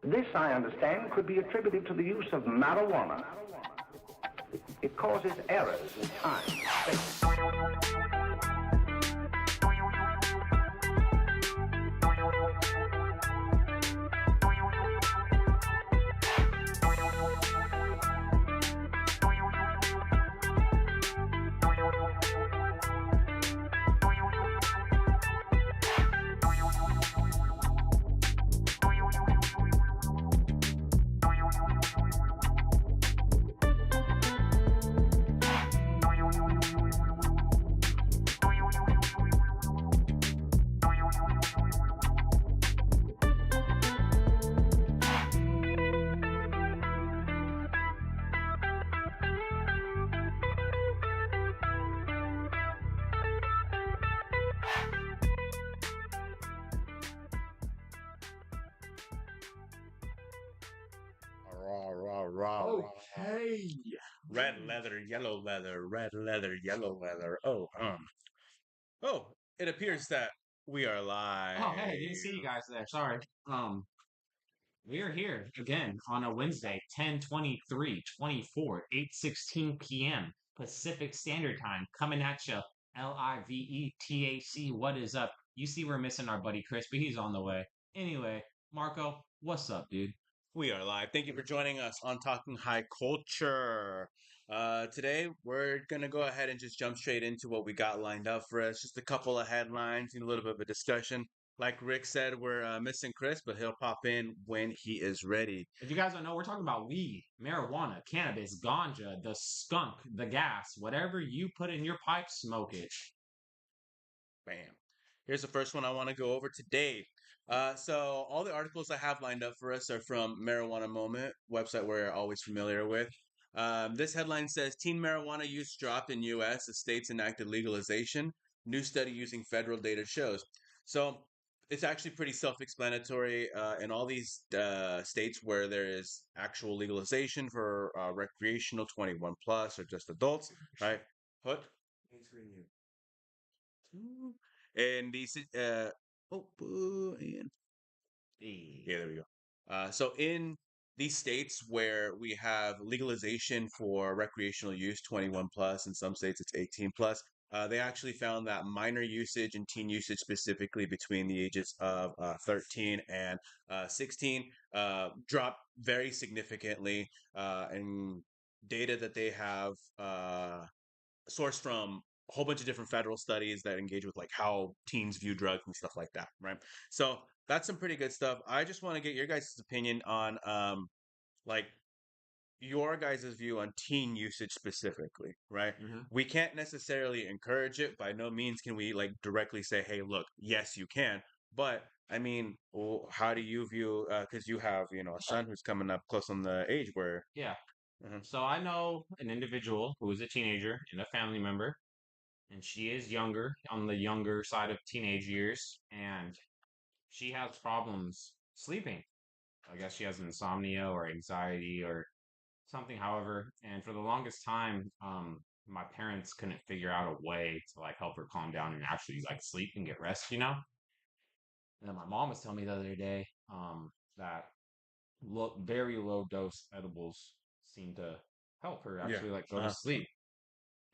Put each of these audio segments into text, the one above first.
This, I understand, could be attributed to the use of marijuana. It causes errors in time, space. Okay. Red leather, yellow leather, red leather, yellow leather. Oh, it appears that we are live. Oh, hey, didn't see you guys there. Sorry. We are here again on a Wednesday, 10/23, 8:16 p.m. Pacific Standard Time, coming at you. LIVETAC. What is up? You see, we're missing our buddy Chris, but he's on the way. Anyway, Marco, what's up, dude? We are live. Thank you for joining us on Talking High Culture. Today, we're going to go ahead and just jump straight into what we got lined up for us. Just a couple of headlines and a little bit of a discussion. Like Rick said, we're missing Chris, but he'll pop in when he is ready. If you guys don't know, we're talking about weed, marijuana, cannabis, ganja, the skunk, the gas, whatever you put in your pipe, smoke it. Bam. Here's the first one I want to go over today. So all the articles I have lined up for us are from Marijuana Moment, website we're always familiar with. This headline says teen marijuana use dropped in U.S. as states enacted legalization. New study using federal data shows. So it's actually pretty self-explanatory. In all these states where there is actual legalization for recreational 21 plus or just adults, right? What? And these and yeah, there we go. So in these states where we have legalization for recreational use 21 plus, in some states it's 18 plus, they actually found that minor usage and teen usage specifically between the ages of 13 and 16 dropped very significantly, and data that they have sourced from a whole bunch of different federal studies that engage with like how teens view drugs and stuff like that, right? So that's some pretty good stuff. I just want to get your guys' opinion on like your guys' view on teen usage specifically, right? Mm-hmm. We can't necessarily encourage it. By no means can we like directly say, hey, look, yes, you can. But I mean, well, how do you view, because you have, a son who's coming up close on the age where, Yeah. uh So I know an individual who is a teenager and a family member, and she is younger, on the younger side of teenage years, and she has problems sleeping. I guess she has insomnia or anxiety or something, however, and for the longest time, my parents couldn't figure out a way to like help her calm down and actually like sleep and get rest, you know? And then my mom was telling me the other day, that very low dose edibles seem to help her yeah, actually like go to uh sleep.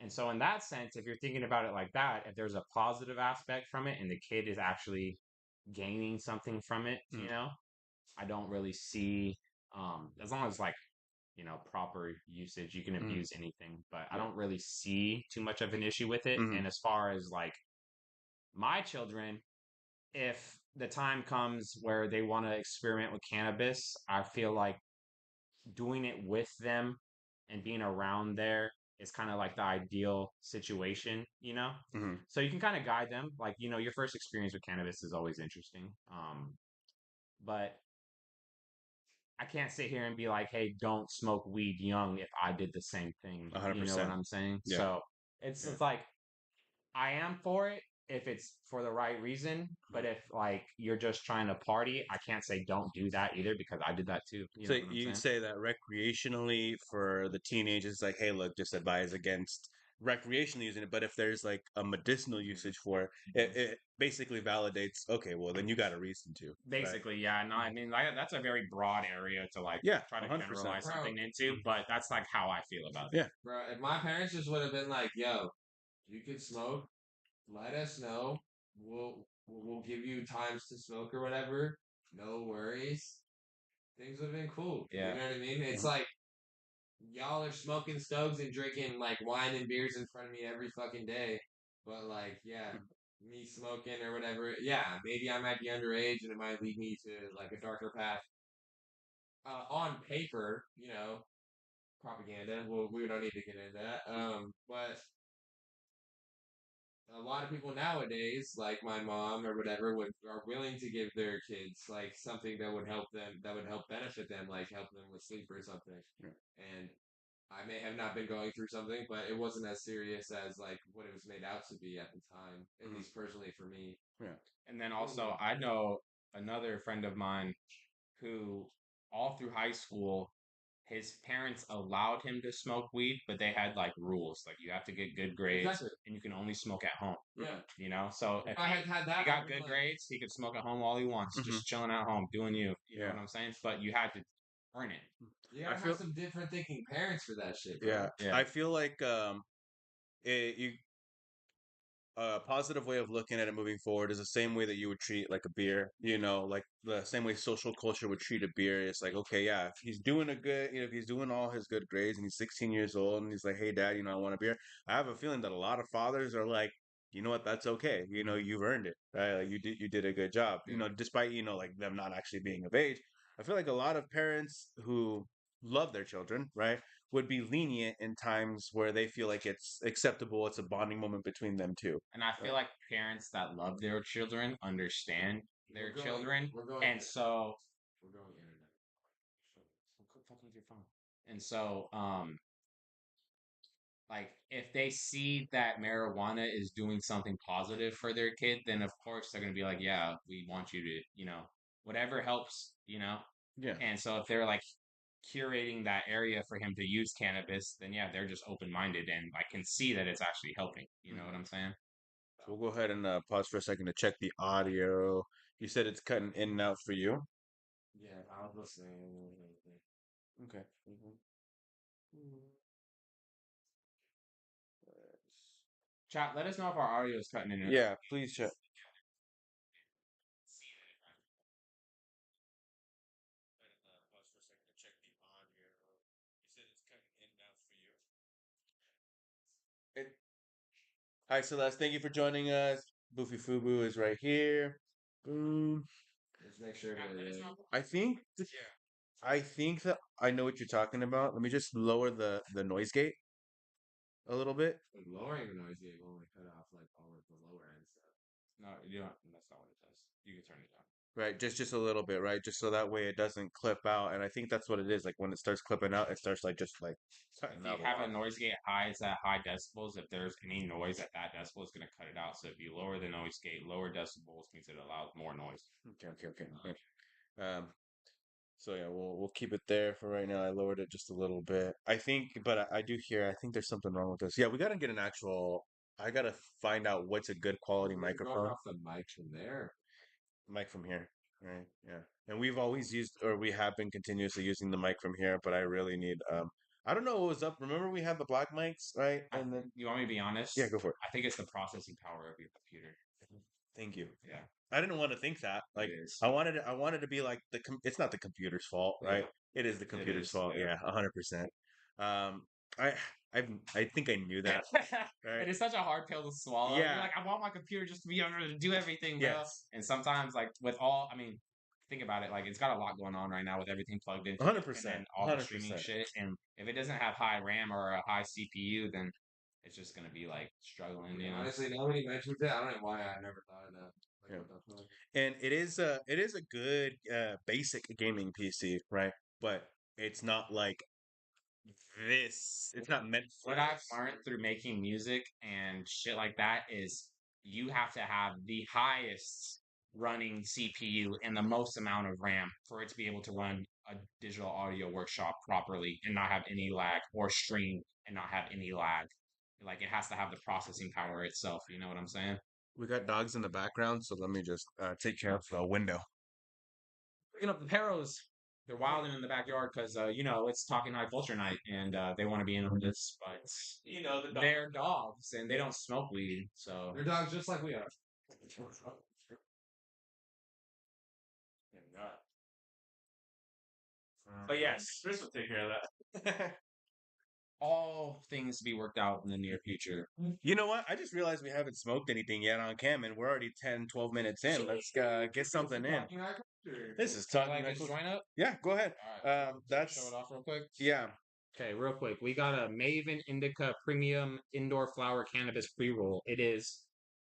And so, in that sense, if you're thinking about it like that, if there's a positive aspect from it and the kid is actually gaining something from it, mm, I don't really see, as long as like, proper usage, you can mm, abuse anything, but I yeah, don't really see too much of an issue with it. mm, And as far as like my children, if the time comes where they want to experiment with cannabis, I feel like doing it with them and being around there is kind of like the ideal situation, you know? mm. So you can kind of guide them. Like, your first experience with cannabis is always interesting. But I can't sit here and be like, hey, don't smoke weed young if I did the same thing. You know what 100%. I'm saying? Yeah. So it's, Yeah. it's like I am for it if it's for the right reason. But if like you're just trying to party, I can't say don't do that either because I did that too. You So know what I'm you saying? say that recreationally for the teenagers, like, hey, look, just advise against recreationally using it, but if there's like a medicinal usage for it, it basically validates, okay, well then you got a reason to. Right? Basically, yeah. No, I mean that's a very broad area to like Yeah, try to 100%. generalize Bro. something into, but that's like how I feel about it. Yeah. Bro, if my parents just would have been like, "Yo, you can smoke. Let us know. We'll give you times to smoke or whatever. No worries. Things would have been cool. Yeah. You know what I mean? It's Mhm. like y'all are smoking stoves and drinking like wine and beers in front of me every fucking day. But like, yeah, me smoking or whatever, yeah, maybe I might be underage and it might lead me to like a darker path. On paper, propaganda. Well, we don't need to get into that. But a lot of people nowadays, like my mom or whatever, are willing to give their kids like something that would help them, that would help benefit them, like help them with sleep or something. Yeah. And I may have not been going through something, but it wasn't as serious as like what it was made out to be at the time, at least personally for me. Yeah. And then also, I know another friend of mine who, all through high school, his parents allowed him to smoke weed, but they had like rules, like you have to get good grades Exactly. and you can only smoke at home. Yeah. You know, so If I had had that, he I got would've good like, grades, he could smoke at home all he wants, Mhm. just chilling at home, doing you. You know Yeah. what I'm saying? But you had to earn it. you gotta have some different thinking parents for that shit, bro. Yeah. Yeah. I feel like you a positive way of looking at it moving forward is the same way that you would treat like a beer, like the same way social culture would treat a beer. It's like, okay, yeah, if he's doing a good, if he's doing all his good grades and he's 16 years old and he's like, hey, dad, I want a beer. I have a feeling that a lot of fathers are like, you know what, that's okay. You've earned it, right? Like you did a good job, despite, like them not actually being of age. I feel like a lot of parents who love their children, right, would be lenient in times where they feel like it's acceptable. It's a bonding moment between them too. And I feel like parents that love their children understand their children. We're going. And so, We're going internet. quit fucking with your phone. And so, like if they see that marijuana is doing something positive for their kid, then of course they're gonna be like, yeah, we want you to, whatever helps, Yeah. And so if they're like curating that area for him to use cannabis, then yeah, they're just open minded and I can see that it's actually helping. You know what I'm saying? So we'll go ahead and pause for a second to check the audio. You said it's cutting in and out for you. Yeah, I was listening. Okay. Chat, let us know if our audio is cutting in. Yeah, please check. Pause for a second to check the audio. You said it's cutting in and out for you. Hi, Celeste. Thank you for joining us. Boofy Fubu is right here. Boom. Let's make sure I think I think that I know what you're talking about. Let me just lower the noise gate a little bit. lowering the noise gate will only cut off like all of the lower end stuff. No, you don't. That's not what it does. You can turn it down. Right, just a little bit, right? Just so that way it doesn't clip out. And I think that's what it is. Like when it starts clipping out, it starts like just like cutting If out you a have lot. a noise gate high, it's at high decibels. If there's any noise at that decibel, it's going to cut it out. So if you lower the noise gate, lower decibels means it allows more noise. Okay. So yeah, we'll keep it there for right now. I lowered it just a little bit. I think, but I do hear. I think there's something wrong with this. Yeah, we gotta get an actual. I gotta find out what's a good quality Going microphone. off the mic from there. Mic from here, right? Yeah, and we've always used, or we have been continuously using the mic from here. But I really need. I don't know what was up. Remember we had the black mics, right? And then You want me to be honest? yeah, go for it. I think it's the processing power of your computer. Thank you. Yeah. I didn't want to think that. Like It is. I wanted to be like it's not the computer's fault, right? Yeah. It is the computer's is, fault. yeah. Yeah, 100%. Um, I I think I knew that. Right? It is such a hard pill to swallow. Yeah. You're like, I want my computer just to be able to do everything, bro. Yes. And sometimes, like, I mean, think about it. Like, it's got a lot going on right now with everything plugged into 100%, it and then all the streaming 100%. shit. And if it doesn't have high RAM or a high CPU, then it's just gonna be like struggling, you know. Honestly, nobody mentions it. I don't know why I never thought of that. Like, Yeah. what the fuck? And it is a good basic gaming PC, right? But it's not like this. It's not meant for What I've this. learned through making music and shit like that is you have to have the highest running CPU and the most amount of RAM for it to be able to run a digital audio workshop properly and not have any lag or stream and not have any lag. Like it has to have the processing power itself. You know what I'm saying? We got dogs in the background, so let me just take care of the window. Picking up the Peros. They're wilding in the backyard because it's Talking High Culture night, and they want to be in on this. But they're dogs, and they don't smoke weed, so They're dogs just like we are. But yes, Chris will take care of that. all things to be worked out in the near future. You know what? I just realized we haven't smoked anything yet on cam, and we're already 10, 12 minutes in. Let's get something in. This is talking. Like this joint up. Yeah, go ahead. All right, That's show it off real quick. yeah. Okay, real quick. We got a Maven Indica Premium Indoor Flower Cannabis Pre-Roll. It is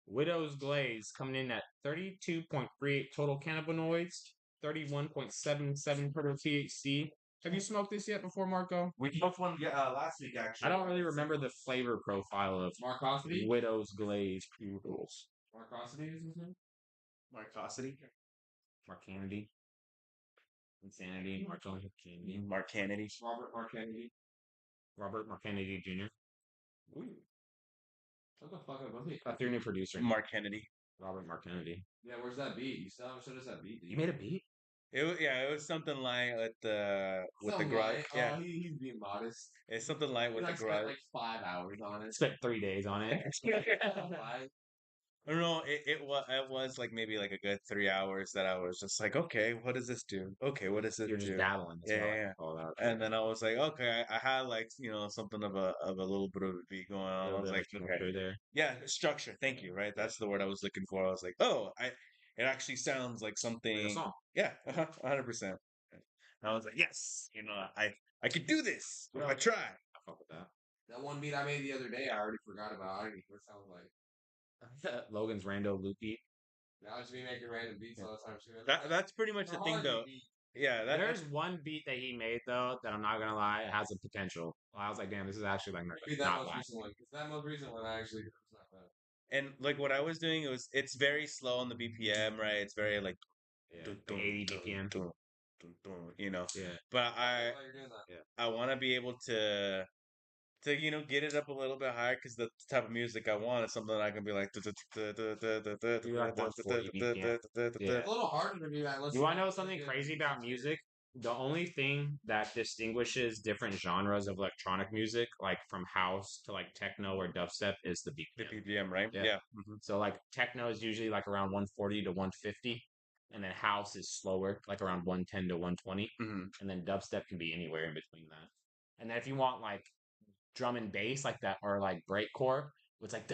Widow's Glaze coming in at 32.38 total cannabinoids, 31.77 total THC. Have you smoked this yet before, Marco? We smoked one last week actually. I don't really remember the flavor profile of Marcosity? Widow's Glaze pre-rolls. Marcosity is his name? Marcosity. Marcanity. Insanity. Marcanity. Marcanity. Robert Marcanity. Robert Marcanity Jr. Ooh. Shut the fuck up. That's your new producer. Mark Kennedy. Robert Marcanity. Yeah, where's that beat? You still haven't showed us that beat, dude. You made a beat? It was something like with the garage. Light. Yeah, Oh, he's being modest. it's something like with the Spent garage. like 5 hours on it. Spent 3 days on it. Five. I don't know. It was like maybe like a good 3 hours that I was just like, okay, what does this do? Okay, what does it You're do? just dabbling. That's Yeah, what I yeah, like to call that. And then I was like, okay, I had like something of a little bit of a beat going on. I was like, okay, there. yeah, structure. Thank you. Right, that's the word I was looking for. I was like, oh, it actually sounds like something. Like a song. Yeah, 100%. I was like, yes, I could do this if I try. I fuck with that. That one beat I made the other day, I already forgot about. I don't even know what it sounds like. Logan's rando loop beat. Now I just be making random beats all the time. Too. That's pretty much the thing, though. Yeah, There's one beat that he made though that I'm not gonna lie, it has a potential. I was like, damn, this is actually like Maybe that not most bad. recent one. It's that most recent one I actually. It's not bad. and like what I was doing, it's very slow on the BPM, right? It's very like Yeah, dun, like dun, 80 dun, BPM. dun, dun, dun, Yeah. But Why you're doing that? I want to be able to get it up a little bit higher because the type of music I want is something that I can be like. Maybe like 140 BPM. Yeah. It's a little harder to do that. Unless You want to know something crazy about music? The only thing that distinguishes different genres of electronic music, like from house to like techno or dubstep, is the The BPM. BPM, right? Yeah. Yeah. So like techno is usually like around 140 to 150, and then house is slower, like around 110 to 120, Mm-hmm. and then dubstep can be anywhere in between that. And then if you want like drum and bass like that or like breakcore, it's like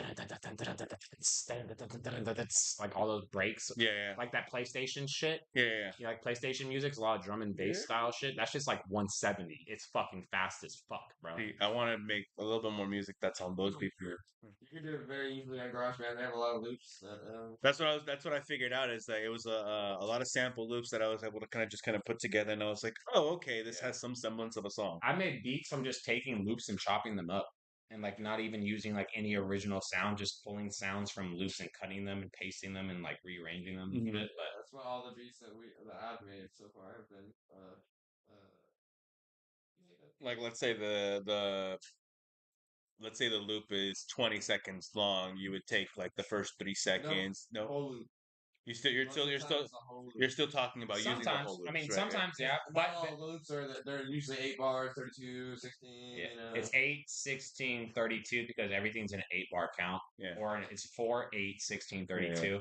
like all those breaks, Yeah, yeah, like that PlayStation shit. yeah. You know, like PlayStation music's a lot of drum and bass style shit. That's just like 170. It's fucking fast as fuck, bro. See, I want to make a little bit more music that's on those BPM. You can do it very easily on GarageBand. They have a lot of loops. That's what I figured out is that it was a lot of sample loops that I was able to kind of put together, and I was like, oh, okay, this has some semblance of a song. I made beats from just taking loops and chopping them up. And like not even using like any original sound, just pulling sounds from loops and cutting them and pasting them and like rearranging them. Mhm. But That's what all the beats that I've made so far have been. Like let's say the loop is 20 seconds long, you would take like the first 3 seconds. No, whole loop. you're still talking about using the sometimes, whole loops, I mean, right? sometimes, yeah, But but all the loops are that they're usually 8 bars, 32, 16. yeah, it's 8, 16, 32 because everything's in an 8 bar count, Yeah. or it's 4, 8, 16, 32. Yeah.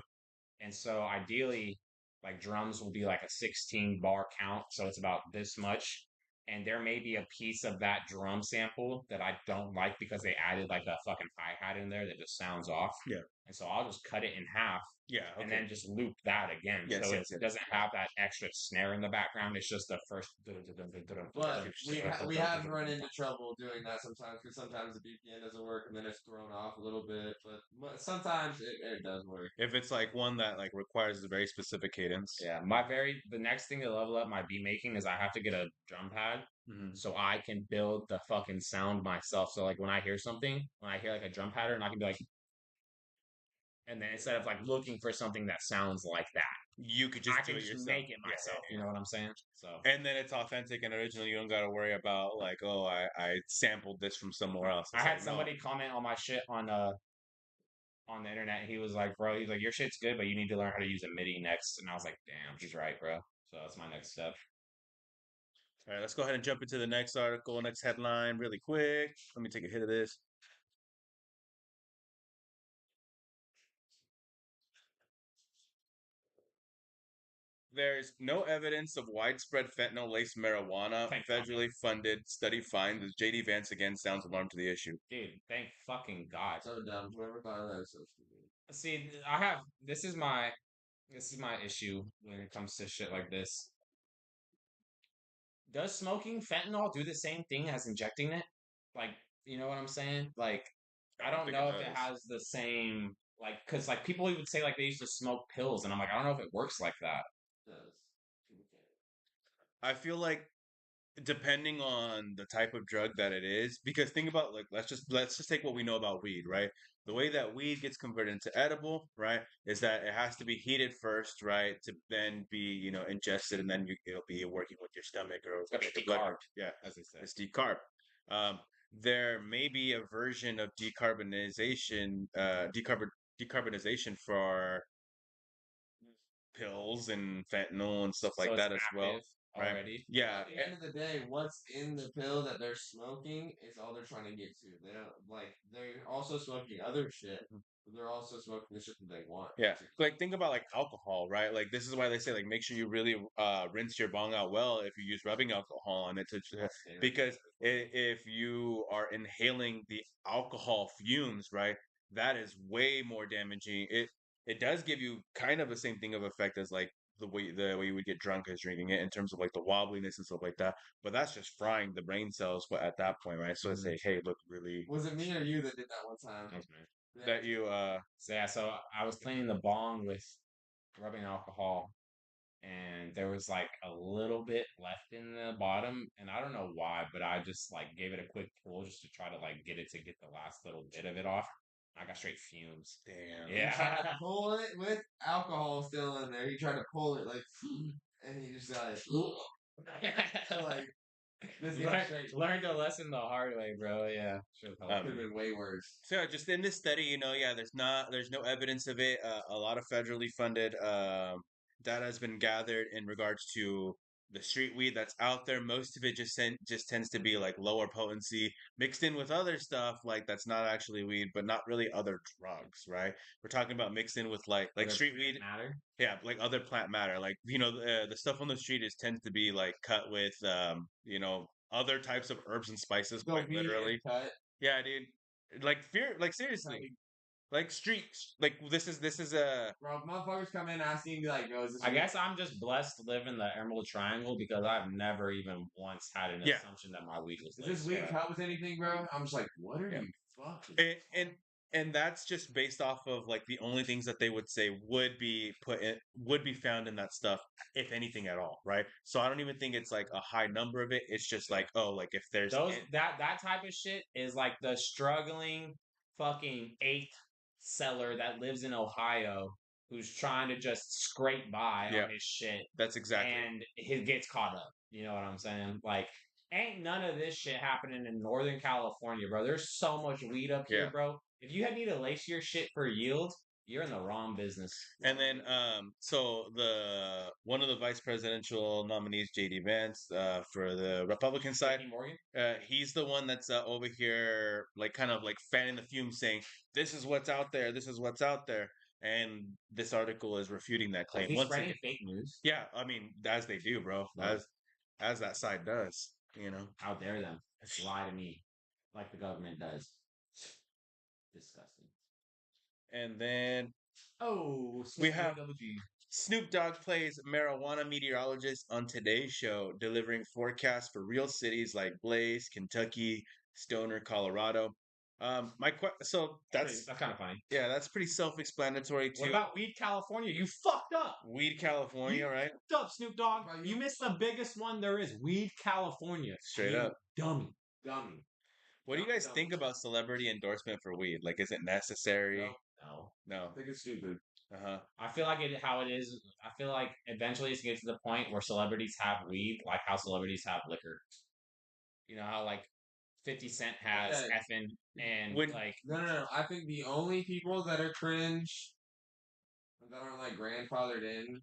And so ideally, like drums will be like a 16 bar count, so it's about this much. And there may be a piece of that drum sample that I don't like because they added like a fucking hi-hat in there that just sounds off. Yeah. And so I'll just cut it in half Yeah, and okay. then just loop that again. Yes, so yes, it yes. doesn't have that extra snare in the background. It's just the first. But we have run into trouble doing that sometimes because sometimes the BPM doesn't work and then it's thrown off a little bit. But sometimes it does work. If it's like one that like requires a very specific cadence. Yeah, the next thing to level up my beat making is I have to get a drum pad so I can build the fucking sound myself. So like when I hear something, when I hear like a drum pattern, I can be like, And then instead of like looking for something that sounds like that, You could just I do can it just yourself. make it Yeah, myself. yeah, You know what I'm saying? So yeah. And then it's authentic and original. You don't got to worry about like, oh, I sampled this from somewhere else. I It's had like, no. somebody comment on my shit on the internet. And he was like, bro, he's like, your shit's good, but you need to learn how to use a MIDI next. And I was like, damn, he's right, bro. So that's my next step. All right, let's go ahead and jump into the next article, next headline, really quick. Let me take a hit of this. There's no evidence of widespread fentanyl-laced marijuana. Thank Federally funded study finds JD Vance again sounds alarm to the issue. Dude, thank fucking God. So dumb. Whoever thought of that was so stupid. See, this is my issue when it comes to shit like this. Does smoking fentanyl do the same thing as injecting it? Like, you know what I'm saying? Like, I don't think it know if it does. has the same like, cause like people would say like they used to smoke pills, and I'm like, I don't know if it works like that. It does. People I feel like depending on the type of drug that it is, because think about like let's just take what we know about weed, right? The way that weed gets converted into edible, right, is that it has to be heated first, right, to then be ingested, and then it'll be working with your stomach or It's gotta with be your blood. decarb, Yeah, as they say. it's decarb. Um, there may be a version of decarbonization for pills and fentanyl and stuff So like it's that as well, active right? already. Yeah, At the end of the day, what's in the pill that they're smoking is all they're trying to get to. They don't like they're also smoking other shit, but they're also smoking the shit that they want. yeah. Like think about like alcohol, right? Like this is why they say like make sure you really rinse your bong out well if you use rubbing alcohol on it because if you are inhaling the alcohol fumes, right? That is way more damaging. It does give you kind of the same thing of effect as like the way you would get drunk as drinking it in terms of like the wobbliness and stuff like that. But that's just frying the brain cells. But at that point, right? So it's like, hey, look, really Was it me or you that did that one time? Thanks, man. Yeah. that you So yeah, so I was cleaning the bong with rubbing alcohol, and there was like a little bit left in the bottom, and I don't know why, but I just like gave it a quick pull just to try to like get it to get the last little bit of it off. I got straight fumes. damn. He tried to Yeah. pull it with alcohol still in there. He tried to pull it like, and he just got like this guy straight. Learned a lesson the hard way, bro. Yeah. Should have helped Could have me. been way worse. So yeah, just in this study, yeah, there's no evidence of it. A lot of federally funded data has been gathered in regards to the street weed that's out there. Most of it just tends to be like lower potency mixed in with other stuff like that's not actually weed, but not really other drugs, right? We're talking about mixed in with like Other street weed. matter. Yeah, like other plant matter, like the stuff on the street is tends to be like cut with other types of herbs and spices, The quite weed literally. is cut. Yeah, dude. Like fear, like seriously, like streets. Like this is a Bro, if motherfuckers come in asking, be like, "Yo, is this?" I weed?" guess I'm just blessed to live in the Emerald Triangle because I've never even once had an yeah, assumption that my weed was Is this laced weed with. cut with anything, bro? I'm just like, what are yeah. you fucking? And that's just based off of like the only things that they would say would be found in that stuff, if anything at all, right? So I don't even think it's like a high number of it. It's just like, oh, like if there's Those that type of shit is like the struggling fucking eighth seller that lives in Ohio who's trying to just scrape by yeah, on his shit that's exactly and he gets caught up. You know what I'm saying? Like, ain't none of this shit happening in Northern California, bro. There's so much weed up yeah. here, bro. If you need to lace your shit for yield, you're in the wrong business. And then, so the one of the vice presidential nominees, JD Vance, for the Republican side, JP Morgan? he's the one that's over here, like kind of like fanning the fumes, saying, "This is what's out there. This is what's out there." And this article is refuting that claim. He's Once spreading again, fake news. yeah, I mean, as they do, bro, No. as that side does, you know. How dare them lie to me like the government does. Disgusting. And then Oh, we have Snoop Dogg plays marijuana meteorologist on Today's Show, delivering forecasts for real cities like Blaze, Kentucky, Stoner, Colorado. So that's kind of funny. yeah, that's pretty self-explanatory too. What about Weed California? You fucked up. Weed, California, You right? fucked up, Snoop Dogg. Bro, You missed the biggest one there is. Weed California. Straight You up. dummy. dummy. What do you guys Dummy. think about celebrity endorsement for weed? Like, is it necessary? No, No. No. I think it's stupid. Uh-huh. I feel like how it is. I feel like eventually it's going to get to the point where celebrities have weed, like how celebrities have liquor. You know how like 50 Cent has Okay. effing and When- like No. I think the only people that are cringe that aren't like grandfathered in.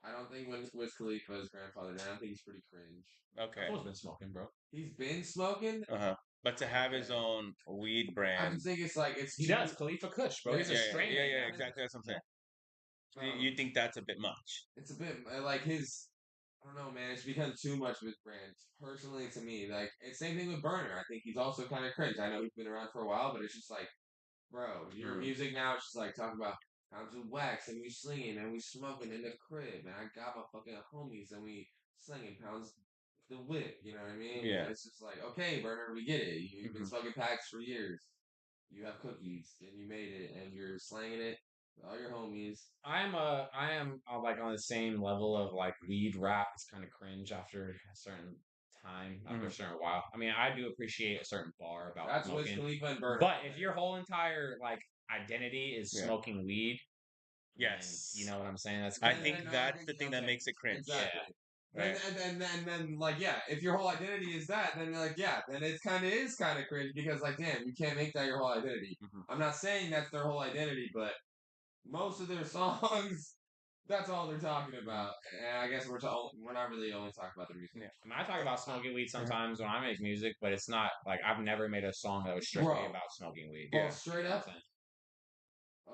I don't think when Wiz Khalifa is grandfathered in, I think he's pretty cringe. Okay. I've been smoking, bro. He's been smoking. Uh-huh. But to have his Okay. own weed I brand. just think it's like it's He too- does Khalifa Kush, bro. Yeah, He's a Yeah, strain. yeah, exactly. That's what I'm saying. You think that's a bit much? It's a bit like his. I don't know, man. It's become too much of his brand. Personally, to me, like it's same thing with Burner. I think he's also kind of cringe. I know he's been around for a while, but it's just like, bro, your music now is just like talking about pounds of wax and we slinging and we smoking in the crib and I got my fucking homies and we slinging pounds the whip. You know what I mean? Yeah. And it's just like, okay, Burner, we get it. You've been Mhm. smoking packs for years. You have cookies and you made it and you're slanging it with all your homies. I am like on the same level of like weed rap. It's kind of cringe after a certain time, after a certain while. I mean, I do appreciate a certain bar about That's Wiz smoking, Khalifa and Burner. but if your whole entire like identity is Yeah. smoking weed, Yes. then, you know what I'm saying. That's I kinda- think that's the thing that makes it cringe. Exactly. Right. Then, like, yeah, if your whole identity is that, then, like, yeah, then it kind of cringe because, like, damn, you can't make that your whole identity. Mhm. I'm not saying that's their whole identity, but most of their songs, that's all they're talking about. And I guess we're not really only talking about their music. Yeah. I mean, I talk about smoking weed sometimes when I make music, but it's not like I've never made a song that was strictly Bro. about smoking weed. Well, Yeah. straight up.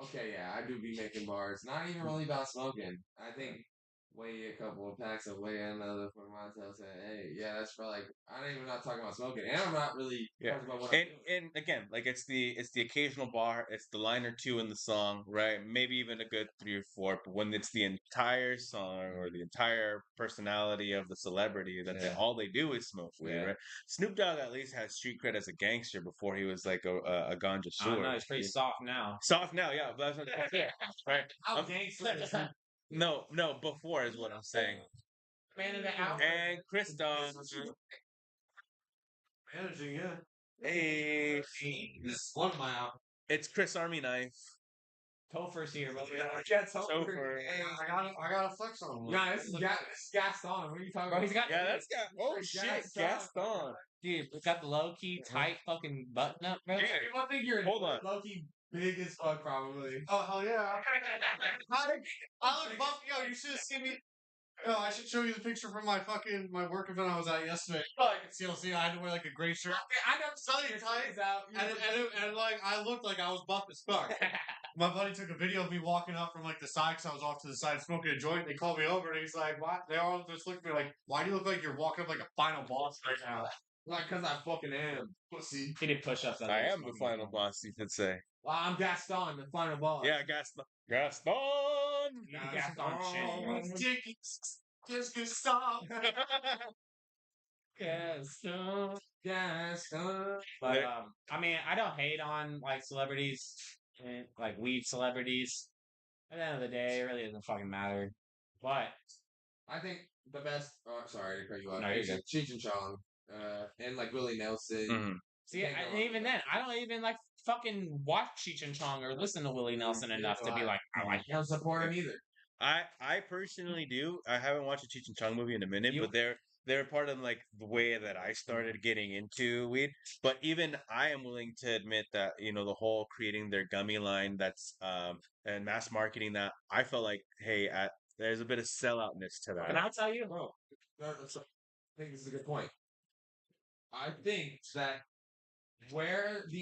Okay, yeah, I do be making bars. Not even really about smoking. I think weigh a couple of packs of weigh another for myself. Say, hey, yeah, that's for like I ain't even not talking about smoking, and I'm not really Yeah. talking about what I'm doing. And again, like it's the occasional bar, it's the line or two in the song, right? Maybe even a good 3 or 4. But when it's the entire song or the entire personality of the celebrity that Yeah. all they do is smoke weed, Yeah. right? Snoop Dogg at least has street cred as a gangster before he was like a ganja I don't sewer. know. He's pretty soft now. Soft now, yeah. But that's what I'm saying, right? How gangster is that? No, before is what I'm saying. Man of the hour. And Chris Dog. Managing, yeah. Hey, This one of my album. it's Chris Army Knife. Topher's here, bro. Yeah, Topher. Hey, I gotta flex on him. Nah, this is Gaston. What are you talking Bro, about? he's got Yeah, that's got. Oh Straight shit, Gaston. dude. It's got the low key tight fucking button up, bro. Yeah. People think you're Hold on. Loki big as fuck, probably. Oh hell yeah! I look buff. Yo, you should have seen me. Yo, I should show you the picture from my work event I was at yesterday. Like CLC, I had to wear like a gray shirt. I never saw your ties out. And like I looked like I was buff as fuck. My buddy took a video of me walking up from like the side because I was off to the side smoking a joint. They called me over and he's like, "What?" They all just looked at me like, "Why do you look like you're walking up like a final boss right now?" Like, cause I fucking am. Pussy. He did push ups. I am the final boss, you could say. Well, I'm Gaston, the final boss. Yeah, Gaston. Gaston. Gaston shit. Just gonna stop. Gaston. Gaston. But I mean, I don't hate on like celebrities, like weed celebrities. At the end of the day, it really doesn't fucking matter. But I think the best. Oh, sorry to cut you off. No, you're good. Cheech and Chong, and like Willie Nelson. Mhm. see, and even then, I don't even like fucking watch Cheech and Chong or listen to Willie Nelson enough to be like, I like I don't support him either. I personally do. I haven't watched a Cheech and Chong movie in a minute, You- but they're part of like the way that I started getting into weed. But even I am willing to admit that the whole creating their gummy line that's and mass marketing that I felt like there's a bit of selloutness to And that. I'll tell you, Bro, I think this is a good point. I think that where the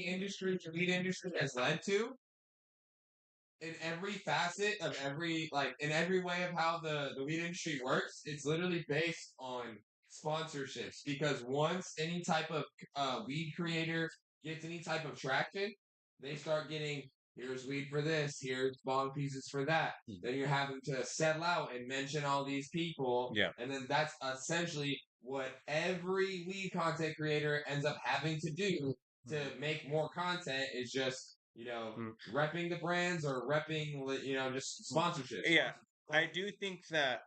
weed industry has led to, in every facet of in every way of how the weed industry works, it's literally based on sponsorships. Because once any type of weed creator gets any type of traction, they start getting here's weed for this, here's bong pieces for that. Then you're having to settle out and mention all these people. Yeah. And then that's essentially what every weed content creator ends up having to do to make more content is just repping the brands or repping just sponsorships. Yeah, I do think that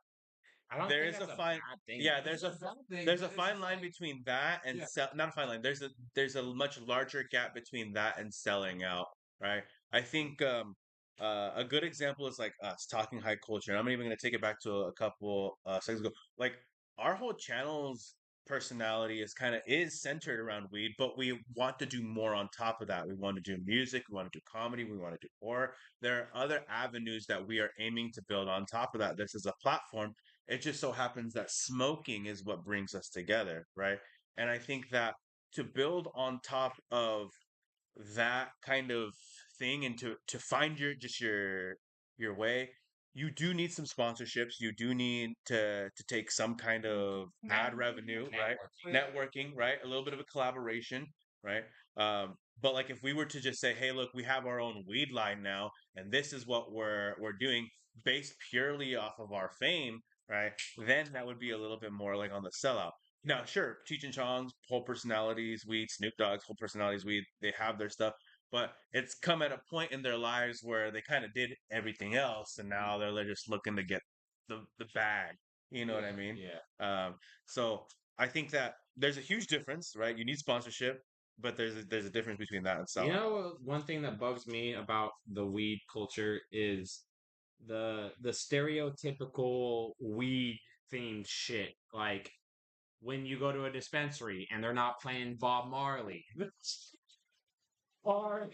I don't there think is that's a fine. bad thing. Yeah, there's a fine line between that and Yeah. not a fine line. There's a much larger gap between that and selling out, right? I think a good example is like us talking high culture. And I'm even going to take it back to a couple seconds ago. Like our whole channel's personality is centered around weed, but we want to do more on top of that. We want to do music, we want to do comedy, we want to do horror. There are other avenues that we are aiming to build on top of that. This is a platform. It just so happens that smoking is what brings us together, right? And I think that to build on top of that kind of thing and to find your way, you do need some sponsorships. You do need to take some kind of ad revenue, right? Networking, right? A little bit of a collaboration, right? But like if we were to just say, hey, look, we have our own weed line now, and this is what we're doing based purely off of our fame, right? Then that would be a little bit more like on the sellout. Now, sure, Cheech and Chong's whole personalities, weed, Snoop Dogg's whole personalities, weed, they have their stuff, but it's come at a point in their lives where they kind of did everything else, and now they're just looking to get the bag. You know what I mean? Yeah. So I think that there's a huge difference, right? You need sponsorship, but there's a difference between that and You selling. know, one thing that bugs me about the weed culture is the stereotypical weed themed shit. Like when you go to a dispensary and they're not playing Bob Marley. Or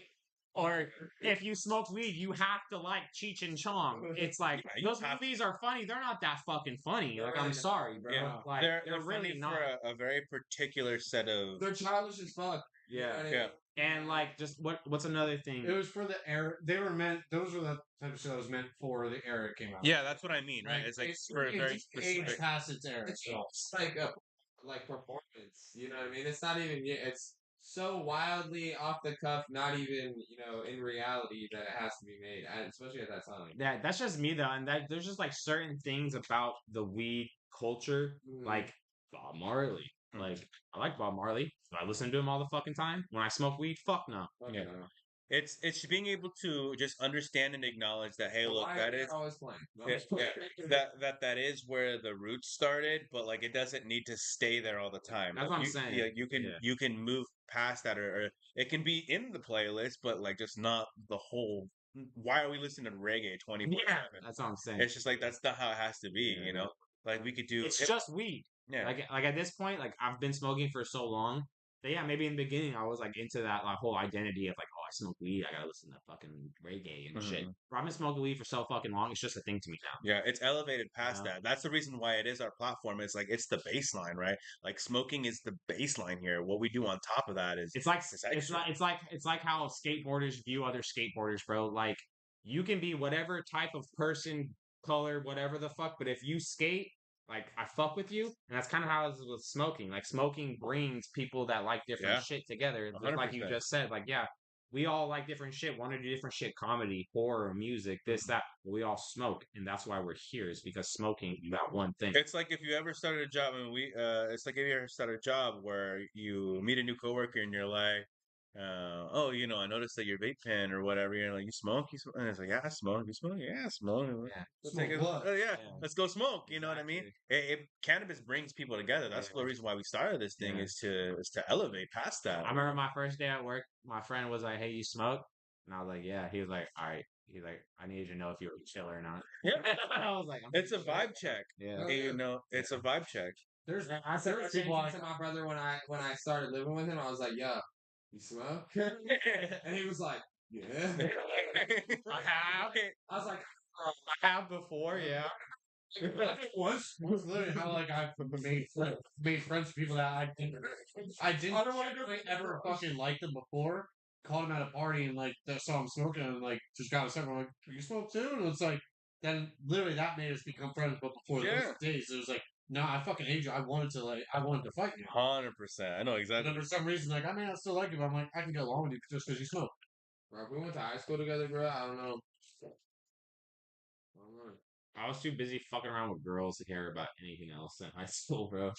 or if you smoke weed, you have to like Cheech and Chong. It's like Yeah, you those have movies are funny. They're not that fucking funny. Like I'm sorry, bro. Yeah, Like they're really funny not. for a very particular set of They're childish as fuck. You know Yeah. what I mean? yeah. And like just what's another thing? It was for the era. They were meant. Those were the type of show that was meant for the era it came out. Yeah, that's what I mean, right? Like, It's like it's for a very aged specific. past its era. It's So. like a like performance. You know what I mean? It's not even. It's so wildly off the cuff, not even in reality that it has to be made, especially at that time. That's just me though, and that there's just like certain things about the weed culture, like Bob Marley. Like I like Bob Marley. Do I listen to him all the fucking time? When I smoke weed, fuck no. Fuck Yeah. no. It's being able to just understand and acknowledge that hey, But look, why that are is they always playing? No, I'm yeah, just playing. that is where the roots started, but like it doesn't need to stay there all the time. That's Like, what I'm saying. Yeah, Yeah. you can move past that, or it can be in the playlist, but like just not the whole. Why are we listening to reggae 24/7? That's what I'm saying. It's just like that's not how it has to be, Yeah, you know. Like we could do it's just weed. yeah. Like at this point, like I've been smoking for so long that yeah, maybe in the beginning I was like into that like whole identity of like, oh, I smoke weed, I gotta listen to fucking reggae and shit. Mhm. But I've been smoking weed for so fucking long, it's just a thing to me now. Yeah, it's elevated past know? that. That's the reason why it is our platform. It's like it's the baseline, right? Like smoking is the baseline here. What we do on top of that is It's like it's extra. it's like how skateboarders view other skateboarders, bro. Like you can be whatever type of person, color, whatever the fuck, but if you skate, like I fuck with you, and that's kind of how it is with smoking. Like smoking brings people that like different Yeah, shit together. Just like you 100%. just said, like yeah, we all like different shit, want to do different shit, comedy, horror, music, this, that. But we all smoke, and that's why we're here. Is because smoking that one thing. It's like if you ever started a job, and it's like if you ever started a job where you meet a new coworker and you're like, oh, I noticed that your vape pen or whatever. You're like, you smoke? You smoke? And it's like, yeah, I smoke. You smoke? Yeah, I smoke. Yeah. Let's Smoke take a, what? oh yeah, Yeah. let's go smoke. You know what I mean? Cannabis brings people together. That's Yeah. the reason why we started this thing Yeah. is to elevate past that. I remember my first day at work, my friend was like, hey, you smoke? And I was like, yeah. He was like, all right. He's like, I need you to know if you were chill or not. Yeah, I was like, it's a vibe check. Yeah. It's a vibe check. There's I said there's the same people thing to my brother when I started living with him. I was like, yo, you smoke? And he was like, yeah. I have. I was like, I have before, yeah. was literally how like I made friends with people that I didn't really ever fucking like them before. Called them at a party and like they saw him smoking and like just got a second like you smoke too and it's like then literally that made us become friends. But before Yeah. those days it was like no I fucking hate you. I wanted to fight you. 100%. I know And exactly. then for some reason like I may not still like you but I'm like I can get along with you just because you smoke. bro, we went to high school together, bro. I don't know. I was too busy fucking around with girls to care about anything else in high school, bro.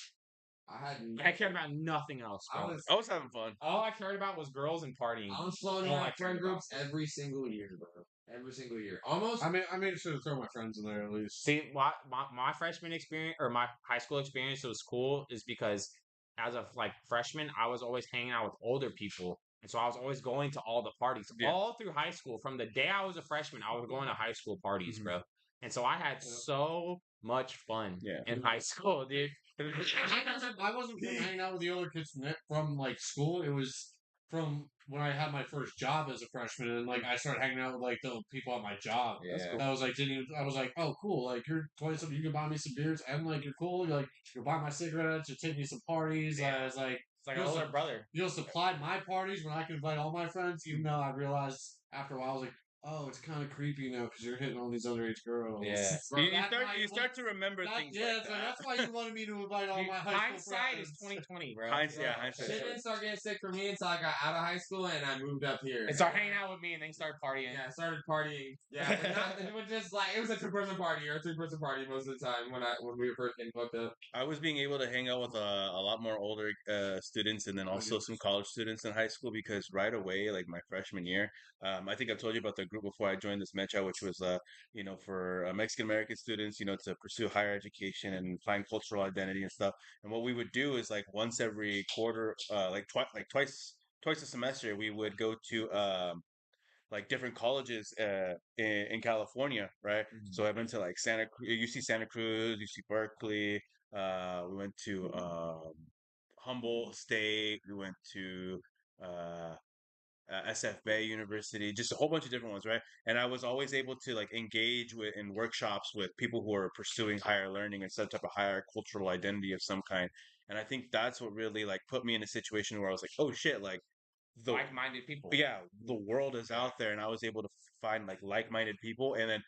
I I cared about nothing else, bro. I was having fun. All I cared about was girls and partying. I was flowing All in I my cared friend about. groups every single year, bro. Every single year. Almost. I made sure to throw my friends in there at least. See, my freshman experience or my high school experience was cool is because as a like freshman, I was always hanging out with older people And so I was always going to all the parties Yeah. all through high school. From the day I was a freshman, I was going to high school parties, Mhm. bro. And so I had so much fun Yeah. in high school, dude. I wasn't from hanging out with the other kids from like school. It was from when I had my first job as a freshman, and like I started hanging out with like the people at my job. Yeah. I was like, I was like, oh, cool. Like you're 20 something, you can buy me some beers, and like you're cool. You're like you'll buy my cigarettes, you take me some parties. Yeah. I was like, It's like an older brother. you'll supply my parties when I can invite all my friends. Even though I realized after a while, I was like, oh, it's kind of creepy now because you're hitting all these underage girls. Yeah. Bro, You that's why start to remember things yeah, like so that. that's why you wanted me to invite all Dude, my high school hindsight friends. is 2020, bro. Hindsight. Shit didn't start getting sick for me until I got out of high school and I moved up here. And start hanging out with me and then start partying. Yeah, I started partying. Yeah, but not, it was just like it was a 2-person party or a 3-person party most of the time when we were first getting hooked up. I was being able to hang out with a lot more older students and then also some college students in high school because right away, like my freshman year, I think I've told you about the group before I joined this Mecha, which was, for Mexican American students, to pursue higher education and find cultural identity and stuff. And what we would do is like once every quarter, twice a semester, we would go to like different colleges in California, right? So I've been to like UC Santa Cruz, UC Berkeley. We went to Humboldt State. We went to uh, SF Bay University, just a whole bunch of different ones, right? And I was always able to like engage with in workshops with people who are pursuing higher learning and some type of higher cultural identity of some kind. And I think that's what really like put me in a situation where I was like, oh shit, like the Like-minded people. yeah, the world is out there, and I was able to find like-minded people, and then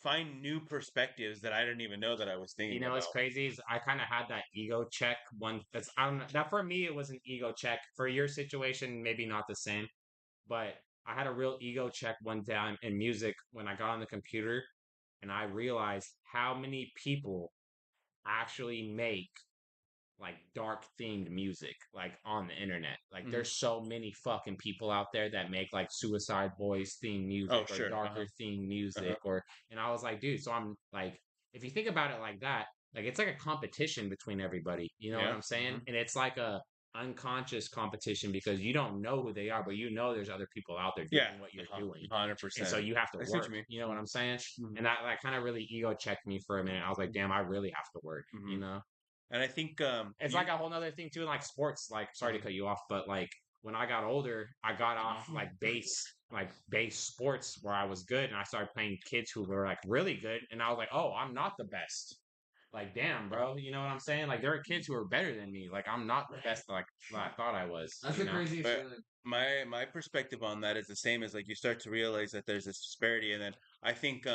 find new perspectives that I didn't even know that I was thinking You know what's about. crazy is I kind of had that ego check one. That's I don't know. That for me it was an ego check. For your situation, maybe not the same, but I had a real ego check one time in music when I got on the computer and I realized how many people actually make like dark themed music like on the internet. Like there's so many fucking people out there that make like Suicide Boys themed music Oh, or sure. darker themed music or and I was like, dude, so I'm like if you think about it like that, like it's like a competition between everybody. You know what Yeah. I'm saying? And it's like a unconscious competition because you don't know who they are, but you know there's other people out there doing Yeah. what you're doing. 100%. And so you have to I see what work. you mean. You know what I'm saying? Mhm. And that kind of really ego checked me for a minute. I was like, damn, I really have to work. You Mhm. know? And I think It's like a whole nother thing too in like sports. Like, sorry to cut you off, but like when I got older, I got off like base sports where I was good, and I started playing kids who were like really good, and I was like, oh, I'm not the best. Like, damn, bro, you know what I'm saying? Like, there are kids who are better than me. Like, I'm not the best like I thought I was. That's you the know? craziest But feeling. my perspective on that is the same as like you start to realize that there's this disparity, and then I think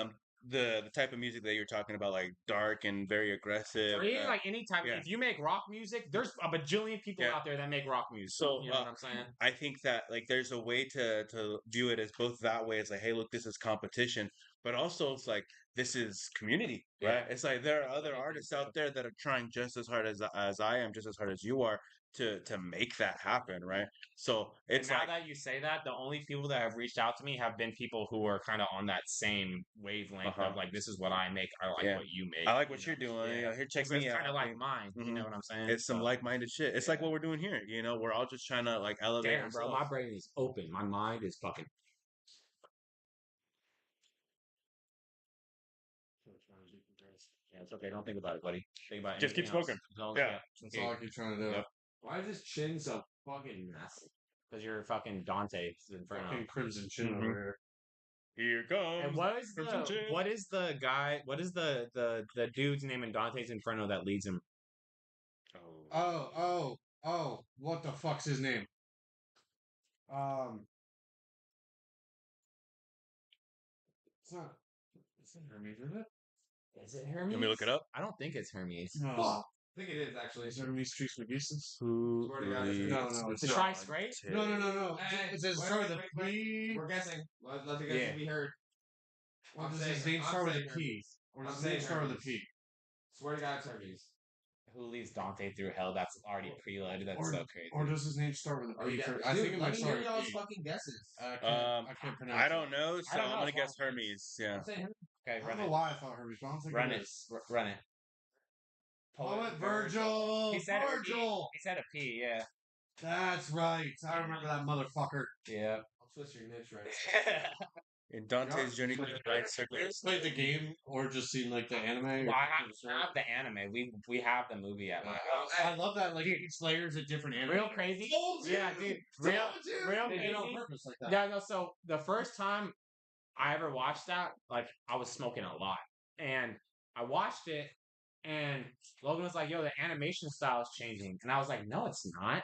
the type of music that you're talking about, like dark and very aggressive. Or even like any type. Yeah. If you make rock music, there's a bajillion people Yeah. out there that make rock music. So You know what I'm saying? I think that like there's a way to view it as both that way. It's like, hey, look, this is competition, but also it's like this is community, right? Yeah. It's like there are other artists out there that are trying just as hard as I am, just as hard as you are to make that happen, right? So And it's now like, that you say that, the only people that have reached out to me have been people who are kind of on that same wavelength of like, this is what I make. I like yeah, what you make. I like what you you're know? doing. Yeah. Here, check It's me kind out. of like mine. You know what I'm saying? It's some So, like-minded shit. It's like yeah. what we're doing here. We're all just trying to like elevate Damn, bro, ourselves. my brain is open. My mind is fucking. Yeah, it's okay. Don't think about it, buddy. Think about Just keep anything else. smoking. As long as- Yeah. That's all I keep trying to do. Yep. Why is this chin so fucking massive? Because you're fucking Dante Inferno. Fucking Crimson Chin Mhm. over here. Here comes. And Crimson Chin. what is the guy? What is the dude's name in Dante's Inferno that leads him? Oh, what the fuck's his name? It's not. It's not Hermes, is it? Is it Hermes? Let me look it up. I don't think it's Hermes. No, I think it is actually. is Hermes Trismegistus? Who Swear to God, it's No, no, it's The not. Tri-Straight? No. Hey, It says wait, start with wait, a wait, P. We're guessing. Let's guess Yeah. if we heard. Or I'm does saying- his name I'm start with a saying P? Hermes. Or I'm does his name saying start with a Hermes. P? Swear to God, it's Hermes. Who leads Dante through hell? That's already preloaded. That's Or- so crazy. Or does his name start with a Oh, P? yeah. For, I Dude, think it let might me start hear with y'all's P. fucking guesses. I can't pronounce I don't know, so I don't I'm know, gonna it's guess wrong. Hermes. Yeah. I'm saying Hermes. Okay, I don't run know it. why I thought Hermes, but I don't think Run it it. is. Run it. Poet Virgil! He said a P. Virgil! He said a P, yeah. That's right. I remember that motherfucker. Yeah. I'll twist your niche right. In Dante's Journey to the Bright Circus. Played the game or just seen like the anime? Well, or I have the anime. We have the movie at my house. I love that. Like each layer is a different anime. Real crazy. Yeah, dude. Real They did it on crazy. purpose like that. Yeah, no. So the first time I ever watched that, like I was smoking a lot, and I watched it, and Logan was like, "Yo, the animation style is changing," and I was like, "No, it's not."